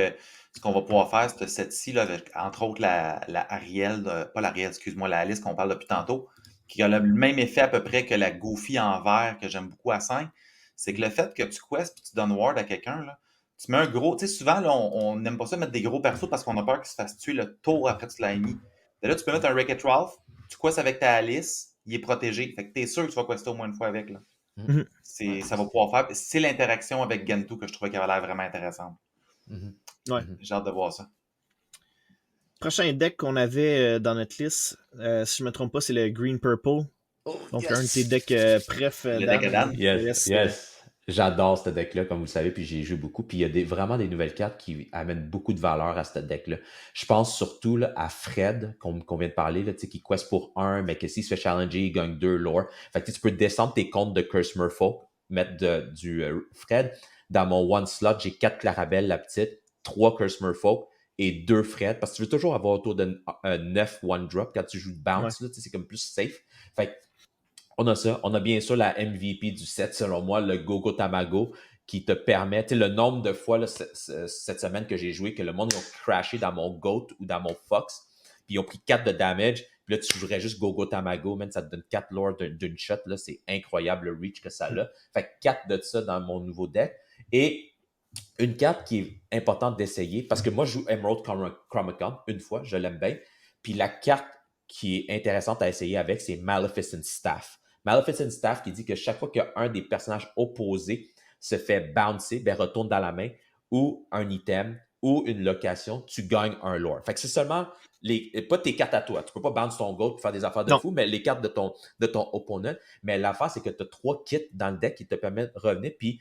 ce qu'on va pouvoir faire, ce set-ci, là, avec, entre autres la Ariel, pas l'Ariel, excuse-moi, la Alice qu'on parle depuis tantôt, qui a le même effet à peu près que la Goofy en vert que j'aime beaucoup à 5, c'est que le fait que tu questes et tu donnes ward à quelqu'un, là, tu mets un gros. Tu sais, souvent, là, on n'aime pas ça mettre des gros persos parce qu'on a peur qu'il se fasse tuer le tour après que tu l'as mis. Et là, tu peux mettre un Wreck-It Ralph, tu questes avec ta Alice, il est protégé. Fait que t'es sûr que tu vas quester au moins une fois avec. Là. Ça va pouvoir faire. C'est l'interaction avec Gentoo que je trouvais qu'elle avait l'air vraiment intéressante. Ouais. J'ai hâte de voir ça. Prochain deck qu'on avait dans notre liste, si je ne me trompe pas, c'est le Green Purple. Donc, un de tes decks préf. Le deck à Dan. Yes. J'adore ce deck-là, comme vous le savez, puis j'y joue beaucoup. Puis il y a vraiment des nouvelles cartes qui amènent beaucoup de valeur à ce deck-là. Je pense surtout là, à Fred, qu'on vient de parler, là, qui quest pour 1, mais que s'il se fait challenger, il gagne 2 lore. Fait que tu peux descendre tes comptes de Curse Merfolk, mettre du Fred. Dans mon one slot, j'ai 4 Clarabelle, la petite, 3 Curse Merfolk et 2 Fred. Parce que tu veux toujours avoir autour de 9 one-drop quand tu joues de bounce. Là, c'est comme plus safe. Fait que on a ça. On a bien sûr la MVP du set, selon moi, le Gogo Tamago, qui te permet, tu sais, le nombre de fois là, cette semaine que j'ai joué, que le monde a crashé dans mon Goat ou dans mon Fox, puis ils ont pris 4 de damage, puis là, tu jouerais juste Gogo Tamago, man, ça te donne 4 lore d'une shot, là, c'est incroyable le reach que ça a. Fait que 4 de ça dans mon nouveau deck. Et une carte qui est importante d'essayer, parce que moi, je joue Emerald Chromacon une fois, je l'aime bien, puis la carte qui est intéressante à essayer avec, c'est Maleficent Staff. Maleficent Staff qui dit que chaque fois qu'un des personnages opposés se fait bouncer, ben retourne dans la main, ou un item, ou une location, tu gagnes un lore. Fait que c'est seulement pas tes cartes à toi. Tu peux pas bounce ton goat pour faire des affaires de fou, mais les cartes de ton opponent. Mais l'affaire, c'est que tu as 3 kits dans le deck qui te permettent de revenir, puis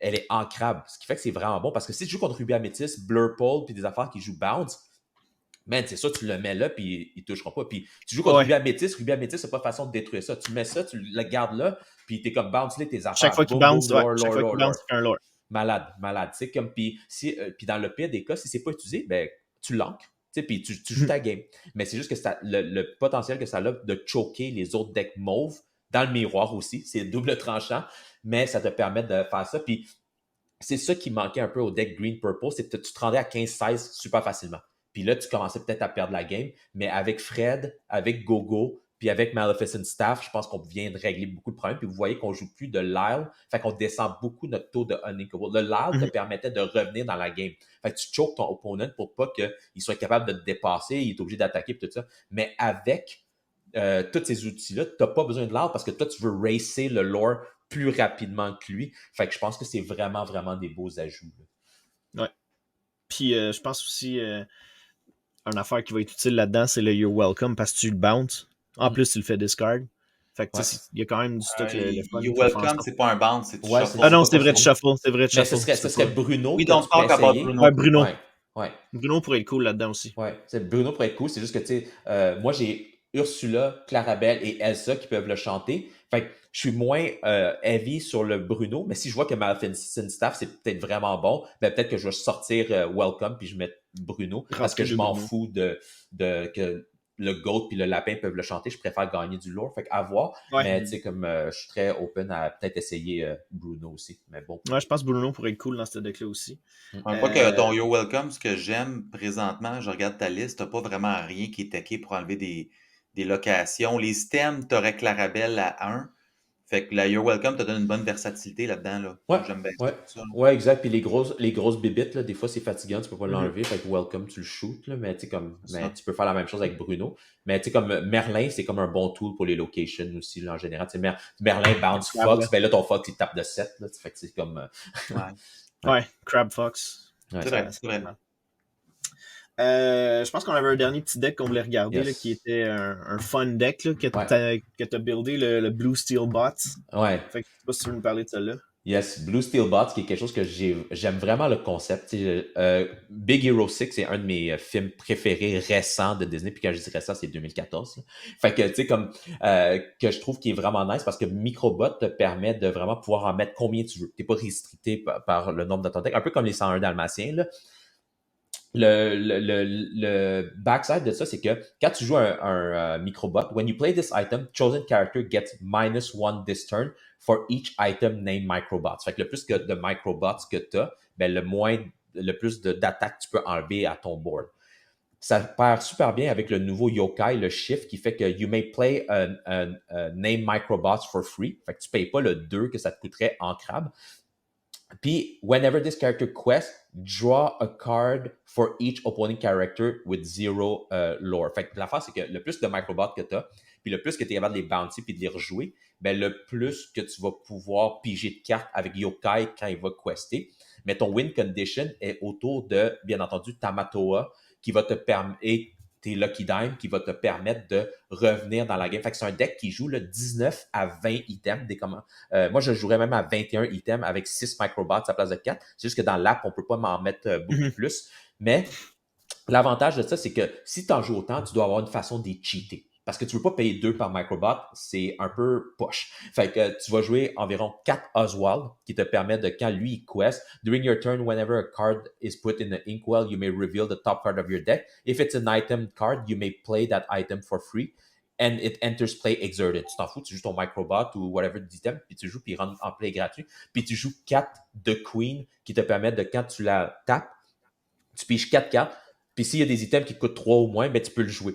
elle est ancrable. Ce qui fait que c'est vraiment bon, parce que si tu joues contre Ruby Amethyst, Blurple, puis des affaires qui jouent bounce, man, c'est ça, tu le mets là, puis il ne touchera pas. Puis tu joues contre Ruby Amethyst, c'est pas façon de détruire ça. Tu mets ça, tu le gardes là, puis t'es comme bounce là tes affaires. Chaque fois qu'il bounce, chaque fois qu'il bounce, c'est un lore. Malade. Tu sais, comme, puis dans le pire des cas, si c'est pas utilisé, ben, tu l'ancres. Puis tu joues ta game. Mais c'est juste que le potentiel que ça a de choquer les autres decks mauves, dans le miroir aussi, c'est double tranchant, mais ça te permet de faire ça. Puis c'est ça qui manquait un peu au deck Green Purple, c'est que tu te rendais à 15-16 super facilement. Puis là, tu commençais peut-être à perdre la game, mais avec Fred, avec Gogo, puis avec Maleficent Staff, je pense qu'on vient de régler beaucoup de problèmes. Puis vous voyez qu'on joue plus de Lyle, fait qu'on descend beaucoup notre taux de Uninkable. Le Lyle te permettait de revenir dans la game. Fait que tu choques ton opponent pour pas qu'il soit capable de te dépasser, il est obligé d'attaquer et tout ça. Mais avec tous ces outils-là, tu n'as pas besoin de Lyle parce que toi, tu veux racer le lore plus rapidement que lui. Fait que je pense que c'est vraiment, vraiment des beaux ajouts. Là. Ouais. Puis je pense aussi une affaire qui va être utile là-dedans, c'est le You're Welcome parce que tu le bounce. En plus, tu le fais discard. Fait que il y a quand même du stock. Le fun You're Welcome, c'est pas un bounce, c'est du shuffle. Ah non, c'est vrai de shuffle. C'est vrai de mais shuffle. ce serait Bruno. Oui, donc talk about Bruno. Ouais, Bruno. Ouais. Bruno pourrait être cool là-dedans aussi. Ouais, Bruno pourrait être cool. C'est juste que, tu sais, moi, j'ai Ursula, Clarabelle et Elsa qui peuvent le chanter. Fait que je suis moins heavy sur le Bruno, mais si je vois que Maleficent Staff, c'est peut-être vraiment bon, ben peut-être que je vais sortir Welcome puis je vais mettre Bruno parce que je m'en fous de que le goat puis le lapin peuvent le chanter. Je préfère gagner du lore. Fait qu'à voir. Ouais. Mais tu sais, comme je suis très open à peut-être essayer Bruno aussi. Mais bon. Ouais, je pense que Bruno pourrait être cool dans ce deck-là aussi. Pas que ton You're Welcome, ce que j'aime présentement, je regarde ta liste, t'as pas vraiment rien qui est taqué pour enlever des locations. Les stems, t'aurais Clarabelle à 1. Fait que la You're Welcome te donne une bonne versatilité là-dedans. Là. Ouais, j'aime bien ça. Ouais, exact. Puis les grosses bébites, là, des fois, c'est fatigant, tu peux pas l'enlever. Fait que Welcome, tu le shoots, là, mais tu peux faire la même chose avec Bruno. Mais tu sais, comme Merlin, c'est comme un bon tool pour les locations aussi, là, en général. Merlin bounce Fox, ben là, ton Fox, il tape de 7. Là, fait que c'est comme... ouais, Crab Fox. Ouais, c'est vrai. Je pense qu'on avait un dernier petit deck qu'on voulait regarder, là, qui Yes. était un fun deck là, que Ouais. t'as buildé, le Blue Steel Bots. Ouais. Fait que je sais pas si tu veux nous parler de celle-là. Yes, Blue Steel Bots, qui est quelque chose que j'aime vraiment le concept. Big Hero 6, c'est un de mes films préférés récents de Disney. Puis quand je dis récent, c'est 2014. Là. Fait que, tu sais, comme, que je trouve qui est vraiment nice parce que Microbot te permet de vraiment pouvoir en mettre combien tu veux. T'es pas restricté par le nombre de ton deck. Un peu comme les 101 Dalmatiens, là. Le backside de ça, c'est que quand tu joues un microbot, when you play this item, chosen character gets -1 this turn for each item named microbots. Fait que le plus que de microbots que tu as, ben le plus d'attaques tu peux enlever à ton board. Ça pairs super bien avec le nouveau yokai, le shift, qui fait que you may play a name microbots for free. Fait que tu payes pas le 2 que ça te coûterait en crabe. Puis, whenever this character quests, draw a card for each opponent character with 0 lore. Fait que l'affaire, c'est que le plus de microbots que tu as, puis le plus que tu es capable de les bouncer puis de les rejouer, ben le plus que tu vas pouvoir piger de cartes avec Yokai quand il va quester. Mais ton win condition est autour de, bien entendu, Tamatoa, qui va te permettre, et tes Lucky Dime, qui va te permettre de revenir dans la game. Fait que c'est un deck qui joue le 19 à 20 items. Moi, je jouerais même à 21 items avec 6 microbots à la place de 4. C'est juste que dans l'app, on ne peut pas m'en mettre beaucoup plus. Mais l'avantage de ça, c'est que si tu en joues autant, tu dois avoir une façon d'y cheater. Parce que tu ne veux pas payer 2 par microbot, c'est un peu poche. Fait que tu vas jouer environ 4 Oswald, qui te permet de, quand lui, il quest, during your turn, whenever a card is put in the inkwell, you may reveal the top card of your deck. If it's an item card, you may play that item for free. And it enters play exerted. Tu t'en fous, tu joues ton microbot ou whatever d'item, puis tu joues, puis il rentre en play gratuit. Puis tu joues 4 de Queen qui te permettent de, quand tu la tapes, tu piges 4 cartes. Puis s'il y a des items qui coûtent 3 ou moins, ben tu peux le jouer.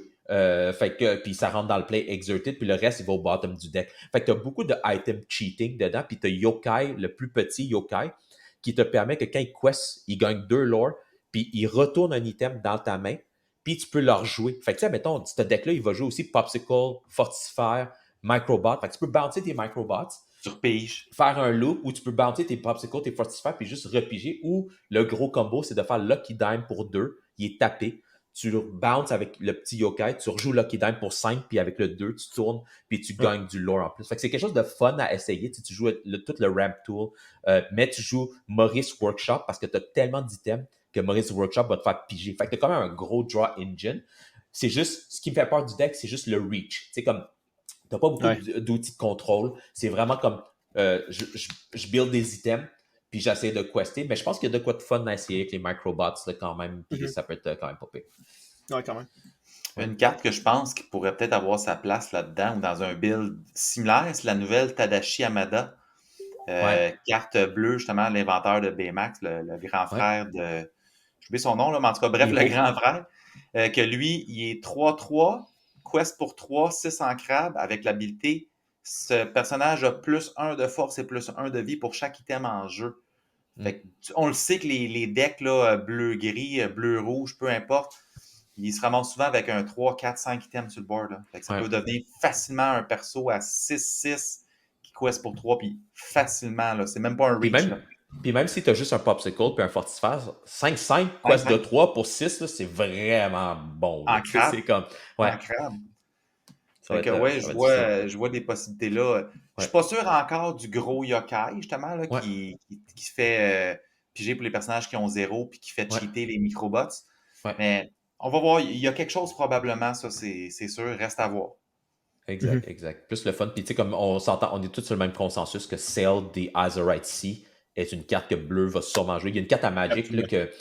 Puis ça rentre dans le play exerted, puis le reste, il va au bottom du deck. Fait que tu as beaucoup de items cheating dedans, puis tu as Yokai, le plus petit Yokai, qui te permet que quand il quest, il gagne 2 lore, puis il retourne un item dans ta main, puis tu peux le rejouer. Fait que tu sais, mettons, ce deck-là, il va jouer aussi Popsicle, Fortifier, Microbot. Fait que tu peux bouncer tes Microbots, Surpige. faire un loop où tu peux bouncer tes popsicles, tes fortifiers, puis juste repiger. Ou le gros combo, c'est de faire Lucky Dime pour 2. Il est tapé. Tu bounces avec le petit yokai, tu rejoues Lucky Dime pour 5, puis avec le 2, tu tournes, puis tu gagnes du lore en plus. Fait que c'est quelque chose de fun à essayer. Tu joues tout le ramp tool, mais tu joues Maurice Workshop parce que tu as tellement d'items que Maurice Workshop va te faire piger. Fait que tu as quand même un gros draw engine. C'est juste, ce qui me fait peur du deck, c'est juste le reach. C'est comme, tu n'as pas beaucoup d'outils de contrôle. C'est vraiment comme je build des items, puis j'essaie de quester. Mais je pense qu'il y a de quoi de fun à essayer avec les microbots là, quand même. Puis ça peut être quand même pas pire. Ouais, quand même. Une carte que je pense qui pourrait peut-être avoir sa place là-dedans ou dans un build similaire, c'est la nouvelle Tadashi Hamada. Carte bleue, justement, l'inventeur de Baymax, le grand frère de. Je oublié son nom, là, mais en tout cas, bref, le grand frère. Que lui, il est 3-3, quest pour 3, 6 en crabe, avec l'habilité. Ce personnage a +1 de force et +1 de vie pour chaque item en jeu. Fait que, on le sait que les decks là, bleu-gris, bleu-rouge, peu importe, ils se ramassent souvent avec un 3, 4, 5 items sur le board. Là. Fait que ça peut devenir facilement un perso à 6-6 qui quest pour 3, puis facilement, là. C'est même pas un reach. Puis même si tu as juste un Popsicle puis un Fortifier, 5-5, quest de 3 pour 6, là, c'est vraiment bon. En crabe. C'est comme, ouais. En crabe. Fait que ouais, je vois des possibilités là. Je suis pas sûr encore du gros yokai, justement, là, qui se fait piger pour les personnages qui ont 0 puis qui fait cheater les microbots. Mais on va voir, il y a quelque chose probablement, ça, c'est sûr, reste à voir. Exact. Plus le fun. Puis tu sais, comme on s'entend, on est tous sur le même consensus que Sail the Azurite Sea est une carte que Bleu va sûrement jouer. Il y a une carte à Magic là, que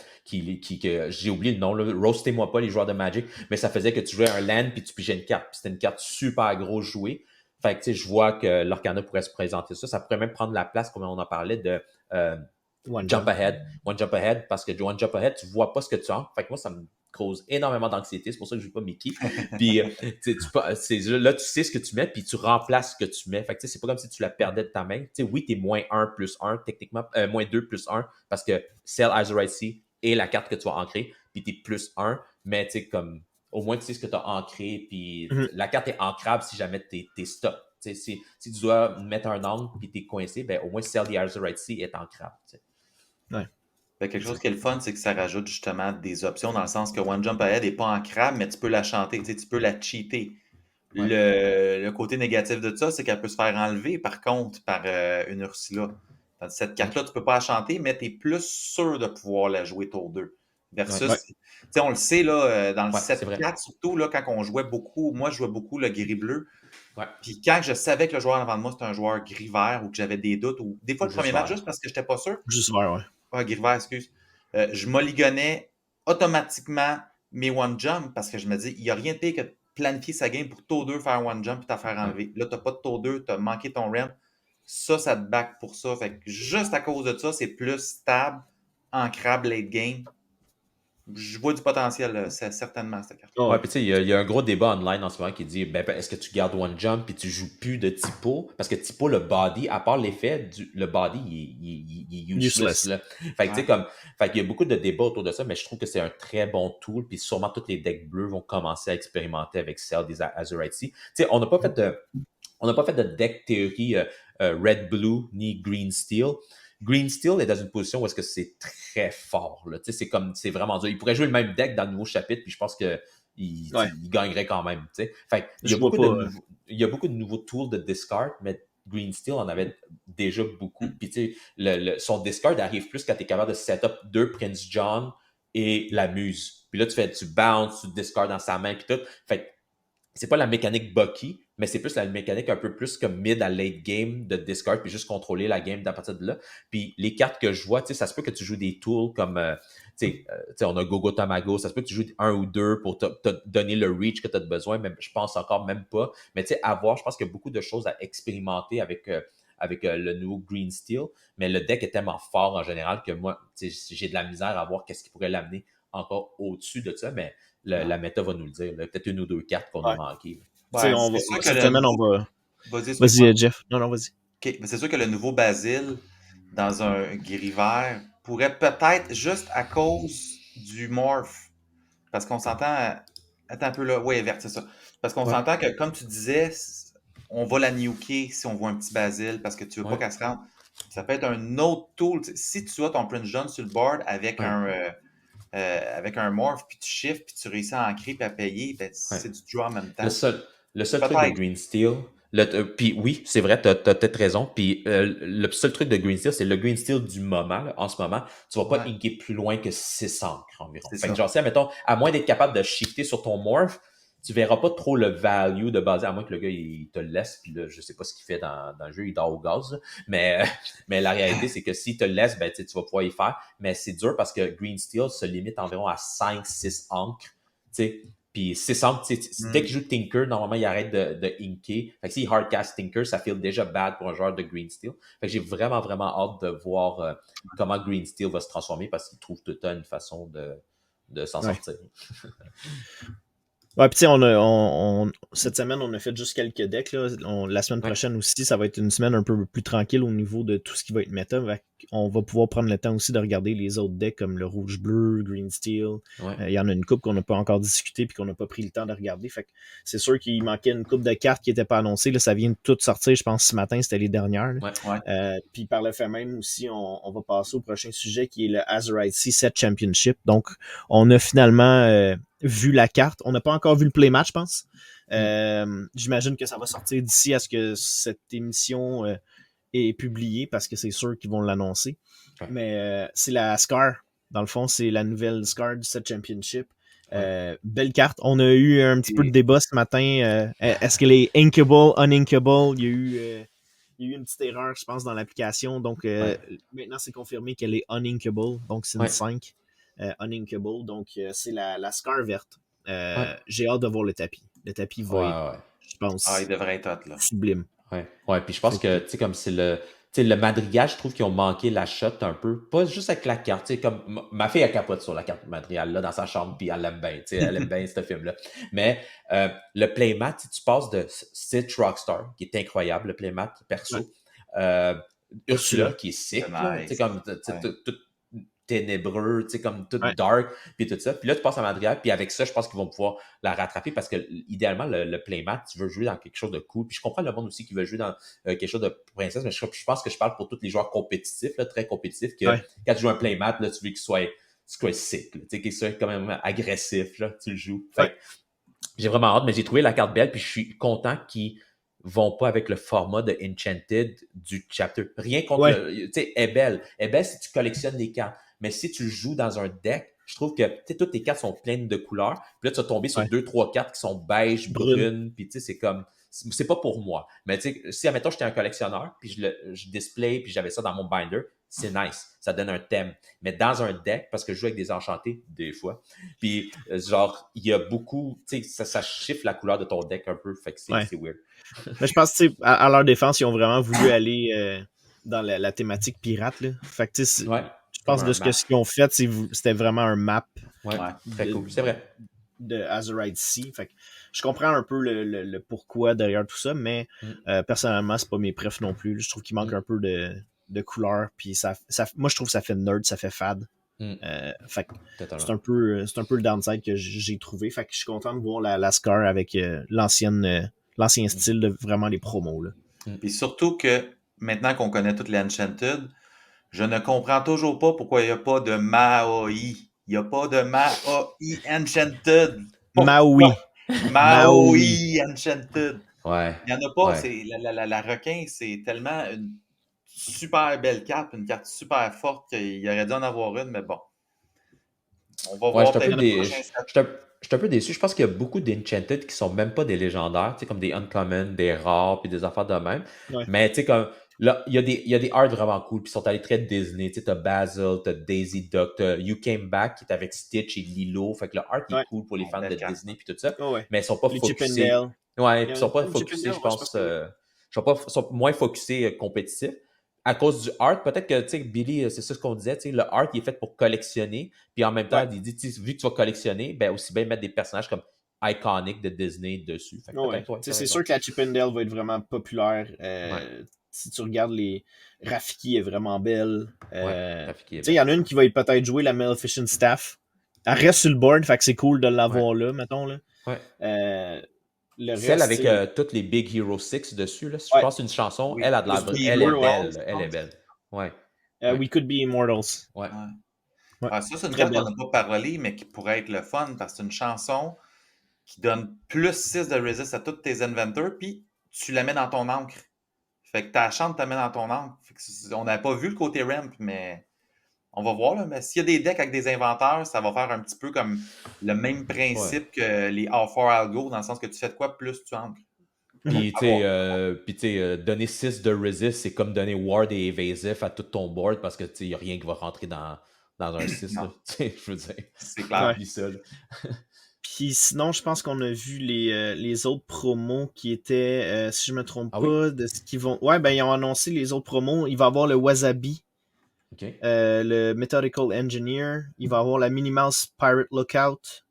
j'ai oublié le nom, là. Roastez-moi pas les joueurs de Magic, mais ça faisait que tu jouais un land puis tu pigeais une carte. Puis c'était une carte super gros jouée. Fait que tu sais, je vois que l'Orcana pourrait se présenter ça. Ça pourrait même prendre la place, comme on en parlait, de One Jump Ahead, parce que One Jump Ahead, tu vois pas ce que tu as. Fait que moi, ça me cause énormément d'anxiété. C'est pour ça que je ne joue pas Mickey. Puis là, tu sais ce que tu mets, puis tu remplaces ce que tu mets. Fait que c'est pas comme si tu la perdais de ta main. Oui, tu es -1 + 1, techniquement, -2 + 1, parce que Sail Azurite Sea est la carte que tu vas ancrer, puis tu es +1, mais tu sais, comme au moins tu sais ce que tu as ancré, puis la carte est ancrable si jamais tu es stop. Si tu dois mettre un angle puis tu es coincé, ben, au moins Sail the Azurite Sea est ancrable. Ouais. Ben, quelque chose qui est le fun, c'est que ça rajoute justement des options dans le sens que One Jump Ahead n'est pas en crabe, mais tu peux la chanter, tu sais, tu peux la cheater. Ouais. Le côté négatif de ça, c'est qu'elle peut se faire enlever par contre par une Ursula. Tandis que cette carte-là, tu peux pas la chanter, mais tu es plus sûr de pouvoir la jouer tour 2. Versus, Ouais. tu sais, on le sait, là, dans le Ouais, c'est vrai. 7-4, surtout là, quand on jouait beaucoup, moi je jouais beaucoup le gris-bleu. Ouais. Puis quand je savais que le joueur en avant de moi, c'était un joueur gris-vert ou que j'avais des doutes, ou des fois le Juste premier match, vert. juste parce que j'étais pas sûr, Juste vert, ouais. gris-vert, excuse, je mulligonnais automatiquement mes one jump parce que je me dis, il n'y a rien de pire que de planifier sa game pour tour 2 faire one jump et t'en faire enlever. Là, tu n'as pas de tour 2, tu as manqué ton ramp. Ça te back pour ça. Fait que juste à cause de ça, c'est plus stable, ancrable late game. Je vois du potentiel, c'est certainement, cette carte. Ouais, puis tu sais, il y a un gros débat online en ce moment qui dit est-ce que tu gardes One Jump puis tu joues plus de typo? Parce que typo, le body, à part l'effet, le body, il est useless. Là. Fait que tu sais, fait qu'il y a beaucoup de débats autour de ça, mais je trouve que c'est un très bon tool, puis sûrement tous les decks bleus vont commencer à expérimenter avec celle des Azurite. Tu sais, on n'a pas fait de deck théorie Red Blue ni Green Steel. Green Steel est dans une position où est-ce que c'est très fort. Là. C'est vraiment dur. Il pourrait jouer le même deck dans le nouveau chapitre, puis je pense qu'il gagnerait quand même. Fait il y a beaucoup de nouveaux tools de discard, mais Green Steel en avait déjà beaucoup. Puis son discard arrive plus quand tu es capable de setup 2 Prince John et la muse. Puis là, tu bounce, tu discard dans sa main, puis tout. Fait c'est pas la mécanique Bucky, mais c'est plus la mécanique un peu plus comme mid à late game de discard, puis juste contrôler la game à partir de là. Puis les cartes que je vois, ça se peut que tu joues des tools comme, on a Gogo Tamago, ça se peut que tu joues 1 ou 2 pour te donner le reach que tu as besoin, mais je pense encore même pas. Mais à voir, je pense qu'il y a beaucoup de choses à expérimenter avec le nouveau Green Steel, mais le deck est tellement fort en général que moi, j'ai de la misère à voir qu'est-ce qui pourrait l'amener encore au-dessus de ça, mais la méta va nous le dire. Peut-être une ou deux cartes qu'on a manquées. Cette semaine, on va... Vas-y, Jeff. Non, vas-y. OK, mais c'est sûr que le nouveau Basile dans un gris vert pourrait peut-être, juste à cause du morph, parce qu'on s'entend... Attends un peu là. Oui, vert, c'est ça. Parce qu'on s'entend que, comme tu disais, on va la nuker si on voit un petit Basile, parce que tu veux pas qu'elle se rende. Ça peut être un autre tool. Si tu as ton Prince John sur le board avec un morph, puis tu shifts, puis tu réussis à ancrer puis à payer, ben, c'est du draw en même temps. Le seul truc de Green Steel, puis oui, c'est vrai, t'as peut-être raison. Puis le seul truc de Green Steel, c'est le Green Steel du moment, là, en ce moment. Tu vas pas inker plus loin que 6 encres environ. Fait que genre, mettons, à moins d'être capable de shifter sur ton morph, tu verras pas trop le value de base, à moins que le gars il te le laisse, puis là, je sais pas ce qu'il fait dans le jeu, il dort au gaz, là. Mais la réalité, c'est que s'il te le laisse, ben, tu vas pouvoir y faire. Mais c'est dur parce que Green Steel se limite environ à 5-6 encres. Puis 6 encres, dès qu'il joue Tinker, normalement, il arrête de inker. Fait que s'il hardcast Tinker, ça feel déjà bad pour un joueur de Green Steel. Fait que j'ai vraiment, vraiment hâte de voir comment Green Steel va se transformer parce qu'il trouve tout le temps une façon de s'en sortir. Ouais, puis tu sais, cette semaine, on a fait juste quelques decks. Là. La semaine prochaine aussi, ça va être une semaine un peu plus tranquille au niveau de tout ce qui va être méta. On va pouvoir prendre le temps aussi de regarder les autres decks comme le rouge-bleu, Green Steel. Il y en a une coupe qu'on n'a pas encore discuté puis qu'on n'a pas pris le temps de regarder. Fait que c'est sûr qu'il manquait une coupe de cartes qui n'était pas annoncée. Là, ça vient de tout sortir, je pense, ce matin, c'était les dernières. Puis par le fait même aussi, on va passer au prochain sujet qui est le Azurite C7 Championship. Donc, on a finalement... vu la carte. On n'a pas encore vu le play match, je pense. J'imagine que ça va sortir d'ici à ce que cette émission est publiée parce que c'est sûr qu'ils vont l'annoncer. Mais c'est la Scar. Dans le fond, c'est la nouvelle Scar du Set Championship. Belle carte. On a eu un petit peu de débat ce matin. Est-ce qu'elle est inkable, uninkable? Il y a eu une petite erreur, je pense, dans l'application. Donc, maintenant, c'est confirmé qu'elle est uninkable. Donc, c'est une 5. Uninkable, donc c'est la Scar verte. J'ai hâte de voir le tapis. Le tapis va être, je pense, il devrait être hot, là. Sublime. Puis je pense que, tu sais, comme c'est le Madrigal, je trouve qu'ils ont manqué la shot un peu. Pas juste avec la carte, tu sais, comme ma fille, elle capote sur la carte Madrigal, là, dans sa chambre, puis elle l'aime bien, tu sais, elle aime bien ce film-là. Mais le playmat, tu passes de Stitch Rockstar, qui est incroyable, le playmat, perso, Ursula, qui est sick, tu sais, comme ténébreux, tu sais, comme tout Ouais. dark, puis tout ça. Puis là, tu passes à Madrigal, puis avec ça, je pense qu'ils vont pouvoir la rattraper parce que, idéalement, le playmat, tu veux jouer dans quelque chose de cool. Puis je comprends le monde aussi qui veut jouer dans quelque chose de princesse, mais je pense que je parle pour tous les joueurs compétitifs, là, très compétitifs, que Ouais. quand tu joues un playmat, là, tu veux qu'il soit sick, là, tu sais, qu'il soit quand même agressif, là, tu le joues. Fait que j'ai vraiment hâte, mais j'ai trouvé la carte belle, puis je suis content qu'ils vont pas avec le format de Enchanted du chapter. Rien contre Ouais. tu sais, est belle. Est belle si tu collectionnes les cartes. Mais si tu joues dans un deck, je trouve que, tu sais, toutes tes cartes sont pleines de couleurs. Puis là, tu vas tomber sur Ouais. 2-3 cartes qui sont beige, Brune. brunes. Puis tu sais, c'est comme, c'est pas pour moi. Mais tu sais, si, admettons, j'étais un collectionneur, puis je display, puis j'avais ça dans mon binder, c'est nice. Ça donne un thème. Mais dans un deck, parce que je joue avec des enchantés, des fois, puis genre, il y a beaucoup, tu sais, ça chiffre la couleur de ton deck un peu, fait que c'est weird. Mais je pense que, tu sais, à leur défense, ils ont vraiment voulu aller dans la thématique pirate, là. Fait que, tu sais, je pense de ce qu'ils ont fait, c'était vraiment un map très cool, c'est vrai. De Azurite Sea. Fait que je comprends un peu le pourquoi derrière tout ça, mais personnellement, c'est pas mes prefs non plus. Je trouve qu'il manque un peu de couleur, puis moi, je trouve que ça fait nerd, ça fait fade. Fait que c'est un peu le downside que j'ai trouvé. Fait que je suis content de voir la Scar avec l'ancien style de vraiment les promos, là. Puis surtout que maintenant qu'on connaît toutes les Enchanted, je ne comprends toujours pas pourquoi il n'y a pas de Maoi. Il n'y a pas de Maoi Enchanted. Maui. Maui Enchanted. Ouais. Il n'y en a pas. C'est, la requin, c'est tellement une super belle carte, une carte super forte qu'il aurait dû en avoir une, mais bon. On va voir peut-être le prochain set. Je suis un peu déçu. Je pense qu'il y a beaucoup d'Enchanted qui sont même pas des légendaires, tu sais, comme des Uncommon, des rares, puis des affaires de même. Ouais. Mais tu sais, comme là, il y a des arts vraiment cool, puis ils sont allés très Disney. Tu sais, t'as Basil, t'as Daisy Duck, t'as You Came Back qui est avec Stitch et Lilo. Fait que le art est cool pour les fans de Disney, puis tout ça. Mais ils sont pas focusés. Ouais, puis ils sont pas focusés, je pense. Sont pas moins focusés compétitifs. À cause du art, peut-être que, tu sais, Billy, c'est ça ce qu'on disait, tu sais, le art, il est fait pour collectionner, puis en même temps, il dit, vu que tu vas collectionner, ben aussi bien mettre des personnages comme iconiques de Disney dessus. Fait que c'est sûr que la Chippendale va être vraiment populaire. Si tu regardes les... Rafiki est vraiment belle. Il y en a une qui va être peut-être jouer la Maleficent Staff. Elle reste sur le board, fait que c'est cool de l'avoir là, mettons. Là. Celle avec toutes les Big Hero 6 dessus, là, je pense que c'est une chanson, elle a de la elle est belle. Elle est belle. We Could Be Immortals. Ça, c'est une carte qu'on n'a pas parlé, mais qui pourrait être le fun, parce que c'est une chanson qui donne plus 6 de resist à tous tes inventors, puis tu la mets dans ton encre. Fait que ta chante, tu la mets dans ton encre. On n'avait pas vu le côté ramp, mais on va voir. Là. Mais s'il y a des decks avec des inventeurs, ça va faire un petit peu comme le même principe que les All-4 Algo, dans le sens que tu fais de quoi, plus tu ancres. Puis, tu sais, donner 6 de resist, c'est comme donner ward et evasive à tout ton board parce que, tu sais, il n'y a rien qui va rentrer dans un 6. Je veux dire. C'est clair. Puis sinon, je pense qu'on a vu les autres promos qui étaient, si je me trompe pas, de ce qu'ils vont... Ouais, ben ils ont annoncé les autres promos. Il va y avoir le Wasabi, le Methodical Engineer, il va y avoir la Minnie Mouse Pirate Lookout,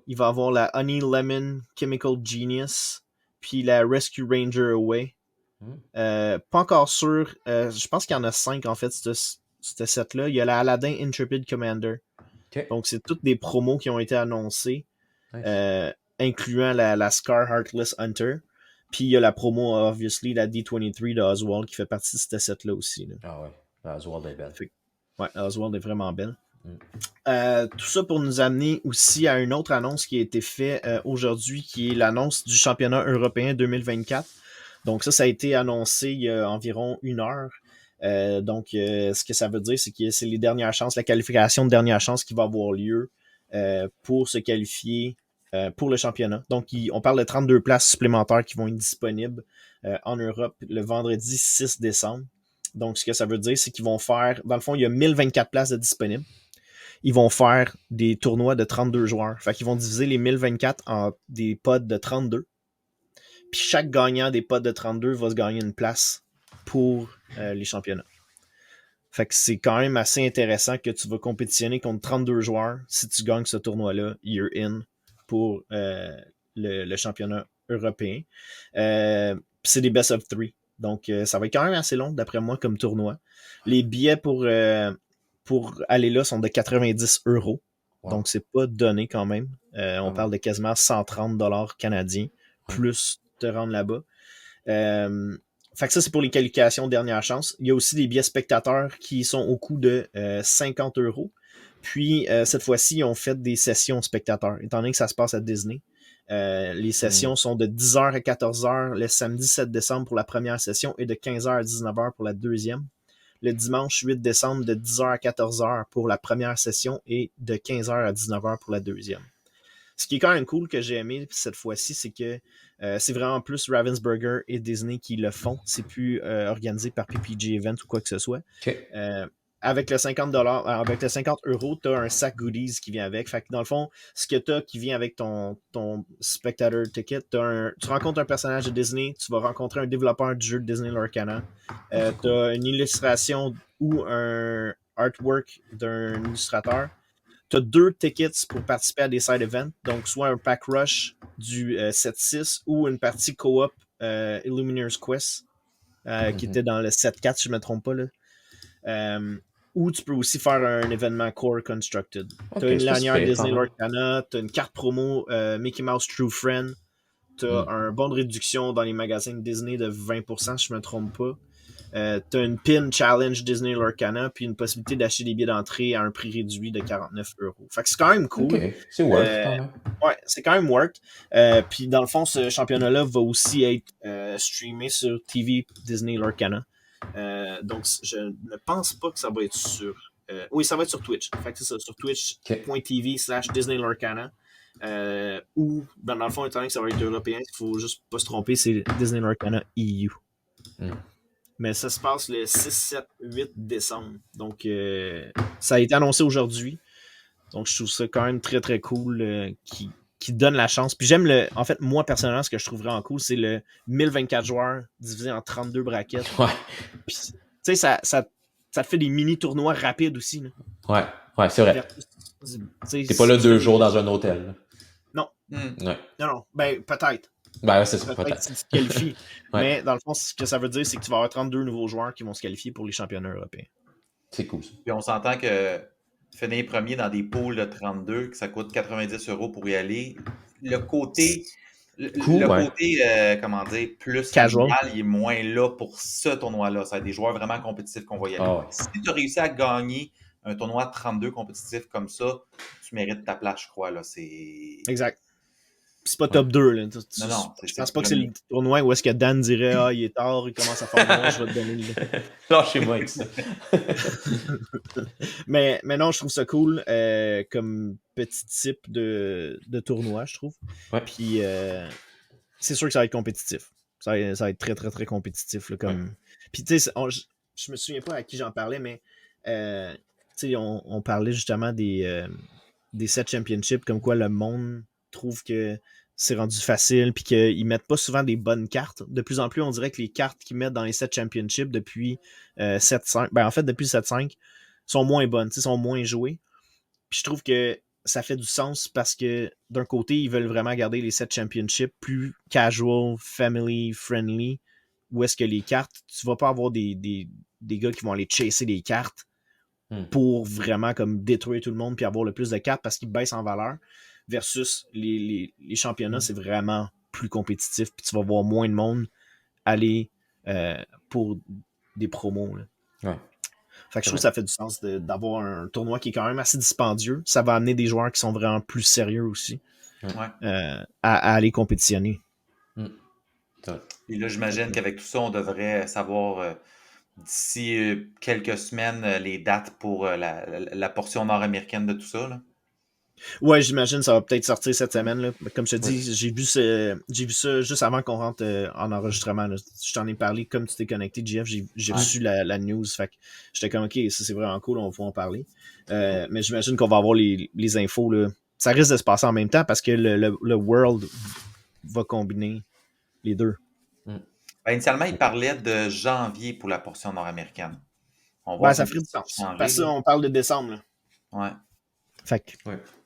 il va y avoir la Honey Lemon Chemical Genius, puis la Rescue Ranger Away. Pas encore sûr, je pense qu'il y en a 5 en fait, ce set-là. Il y a la Aladdin Intrepid Commander. Donc c'est toutes des promos qui ont été annoncés. Incluant la Scar Heartless Hunter. Puis il y a la promo, obviously, la D23 de Oswald qui fait partie de ce set-là aussi. Là. Ah ouais, Oswald est belle. Oswald est vraiment belle. Tout ça pour nous amener aussi à une autre annonce qui a été faite aujourd'hui, qui est l'annonce du championnat européen 2024. Donc ça a été annoncé il y a environ 1 heure. Donc ce que ça veut dire, c'est que c'est les dernières chances, la qualification de dernière chance qui va avoir lieu pour se qualifier pour le championnat. Donc, on parle de 32 places supplémentaires qui vont être disponibles en Europe le vendredi 6 décembre. Donc, ce que ça veut dire, c'est qu'ils vont faire... Dans le fond, il y a 1024 places de disponibles. Ils vont faire des tournois de 32 joueurs. Fait qu'ils vont diviser les 1024 en des pods de 32. Puis chaque gagnant des pods de 32 va se gagner une place pour les championnats. Fait que c'est quand même assez intéressant que tu vas compétitionner contre 32 joueurs. Si tu gagnes ce tournoi-là, you're in pour le championnat européen. C'est des best of 3. Donc, ça va être quand même assez long, d'après moi, comme tournoi. Les billets pour pour aller là sont de 90 €. Wow. Donc, c'est pas donné quand même. On parle de quasiment 130 $ canadiens, plus te rendre là-bas. Fait que ça, c'est pour les qualifications dernière chance. Il y a aussi des billets spectateurs qui sont au coût de 50 €. Puis, cette fois-ci, ils ont fait des sessions spectateurs, étant donné que ça se passe à Disney. Les sessions sont de 10h à 14h le samedi 7 décembre pour la première session et de 15h à 19h pour la deuxième. Le dimanche 8 décembre de 10h à 14h pour la première session et de 15h à 19h pour la deuxième. Ce qui est quand même cool que j'ai aimé cette fois-ci, c'est que c'est vraiment plus Ravensburger et Disney qui le font. C'est plus organisé par PPG Event ou quoi que ce soit. Okay. Avec le 50$, avec le 50 €, tu as un sac goodies qui vient avec. Fait que dans le fond, ce que tu as qui vient avec ton spectator ticket, tu rencontres un personnage de Disney, tu vas rencontrer un développeur du jeu de Disney Lorcana. Tu as une illustration ou un artwork d'un illustrateur. Tu as 2 tickets pour participer à des side events, donc soit un pack rush du 7-6 ou une partie co-op Illuminators Quest qui était dans le 7-4, si je ne me trompe pas. Là. Ou tu peux aussi faire un événement Core Constructed. Tu as une lanière Disney Lorcana, tu as une carte promo Mickey Mouse True Friend, tu as un bon de réduction dans les magasins Disney de 20%, si je ne me trompe pas. Tu as une pin challenge Disney Lorcana, puis une possibilité d'acheter des billets d'entrée à un prix réduit de 49 €. Fait que c'est quand même cool. Okay. C'est worth quand même. Ouais, c'est quand même worth. Puis dans le fond, ce championnat-là va aussi être streamé sur TV Disney Lorcana. Donc, je ne pense pas que ça va être sur... oui, ça va être sur Twitch. Fait que c'est ça, sur twitch.tv/Disney Lorcana. Ou, ben, dans le fond, étant donné que ça va être européen, il faut juste pas se tromper, c'est Disney Lorcana EU. Mais ça se passe le 6, 7, 8 décembre. Donc, ça a été annoncé aujourd'hui. Donc, je trouve ça quand même très, très cool qui donne la chance. Puis j'aime en fait, moi, personnellement, ce que je trouve vraiment cool, c'est le 1024 joueurs divisé en 32 brackets. Ouais. Puis, tu sais, ça te fait des mini-tournois rapides aussi. Là. Ouais, c'est vrai. T'es pas là 2 jours dans un hôtel. Là. Non. Ouais. Non. Ben, peut-être. Ben, c'est ça, peut-être. Si tu te qualifies. Mais dans le fond, ce que ça veut dire, c'est que tu vas avoir 32 nouveaux joueurs qui vont se qualifier pour les championnats européens. C'est cool. Puis on s'entend que finir premier dans des pools de 32, que ça coûte 90 € pour y aller. Le côté, comment dire, plus casual, il est moins là pour ce tournoi-là. Ça va être des joueurs vraiment compétitifs qu'on va y aller. Oh, ouais. Si tu as réussi à gagner un tournoi de 32 compétitif comme ça, tu mérites ta place, je crois. Là. Exact. C'est pas top 2. Là. Non, je pense pas que c'est le tournoi où est-ce que Dan dirait « Ah, il est tard, il commence à faire bon, je vais te donner le... » Lâchez-moi avec ça. mais non, je trouve ça cool comme petit type de tournoi, je trouve. Ouais. Puis c'est sûr que ça va être compétitif. Ça va être très, très, très compétitif. Là, comme... Ouais. Puis tu sais, je me souviens pas à qui j'en parlais, mais tu sais, on parlait justement des 7 championships, comme quoi le monde trouve que c'est rendu facile puis qu'ils mettent pas souvent des bonnes cartes. De plus en plus, on dirait que les cartes qu'ils mettent dans les 7 championships depuis 7-5, ben en fait depuis 7-5 sont moins bonnes, sont moins jouées. Puis je trouve que ça fait du sens parce que d'un côté, ils veulent vraiment garder les 7 championships plus casual, family friendly, où est-ce que les cartes, tu vas pas avoir des gars qui vont aller chasser des cartes pour vraiment comme détruire tout le monde puis avoir le plus de cartes parce qu'ils baissent en valeur. Versus les championnats, c'est vraiment plus compétitif. Puis tu vas voir moins de monde aller pour des promos. Là. Ouais. Fait que je trouve que ça fait du sens d'avoir un tournoi qui est quand même assez dispendieux. Ça va amener des joueurs qui sont vraiment plus sérieux aussi à aller compétitionner. Et là, j'imagine qu'avec tout ça, on devrait savoir d'ici quelques semaines les dates pour la portion nord-américaine de tout ça. Là. Ouais, j'imagine ça va peut-être sortir cette semaine. Là. Comme je te dis, j'ai vu ça juste avant qu'on rentre en enregistrement. Là. Je t'en ai parlé comme tu t'es connecté, Jeff. J'ai reçu la news. Fait que j'étais comme OK, ça c'est vraiment cool, on va pouvoir en parler. Mais j'imagine qu'on va avoir les infos. Là. Ça risque de se passer en même temps parce que le World va combiner les deux. Ben, initialement, il parlait de janvier pour la portion nord-américaine. Ça ferait du sens. Parce que on parle de décembre. Là. Ouais. Fait que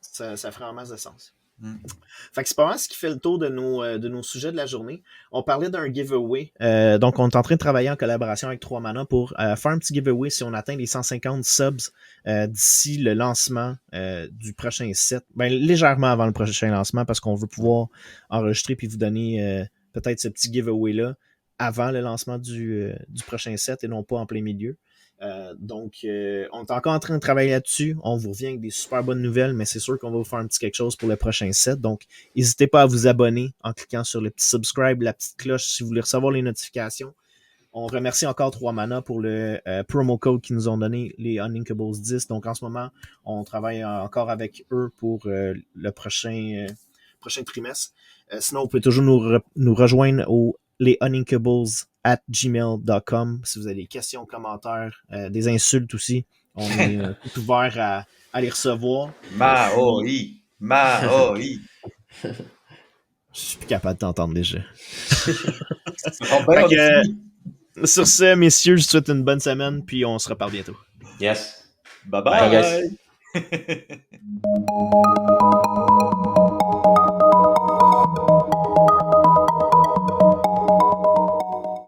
ça ferait en masse de sens. Fait que c'est pas mal ce qui fait le tour de nos sujets de la journée. On parlait d'un giveaway. Donc, on est en train de travailler en collaboration avec 3 Mana pour faire un petit giveaway si on atteint les 150 subs d'ici le lancement du prochain set. Ben, légèrement avant le prochain lancement parce qu'on veut pouvoir enregistrer puis vous donner peut-être ce petit giveaway-là avant le lancement du prochain set et non pas en plein milieu. Donc, on est encore en train de travailler là-dessus. On vous revient avec des super bonnes nouvelles, mais c'est sûr qu'on va vous faire un petit quelque chose pour le prochain set. Donc, n'hésitez pas à vous abonner en cliquant sur le petit subscribe, la petite cloche si vous voulez recevoir les notifications. On remercie encore 3 Mana pour le promo code qu'ils nous ont donné, les Unlinkables 10. Donc, en ce moment, on travaille encore avec eux pour le prochain trimestre. Sinon, vous pouvez toujours nous rejoindre au lesunlinkables@gmail.com si vous avez des questions, commentaires, des insultes aussi. On est tout ouvert à les recevoir. Maoi! Je suis plus capable de t'entendre déjà. Ben, Sur ce, messieurs, je vous souhaite une bonne semaine, puis on se reparle bientôt. Yes. bye Bye, bye! guys.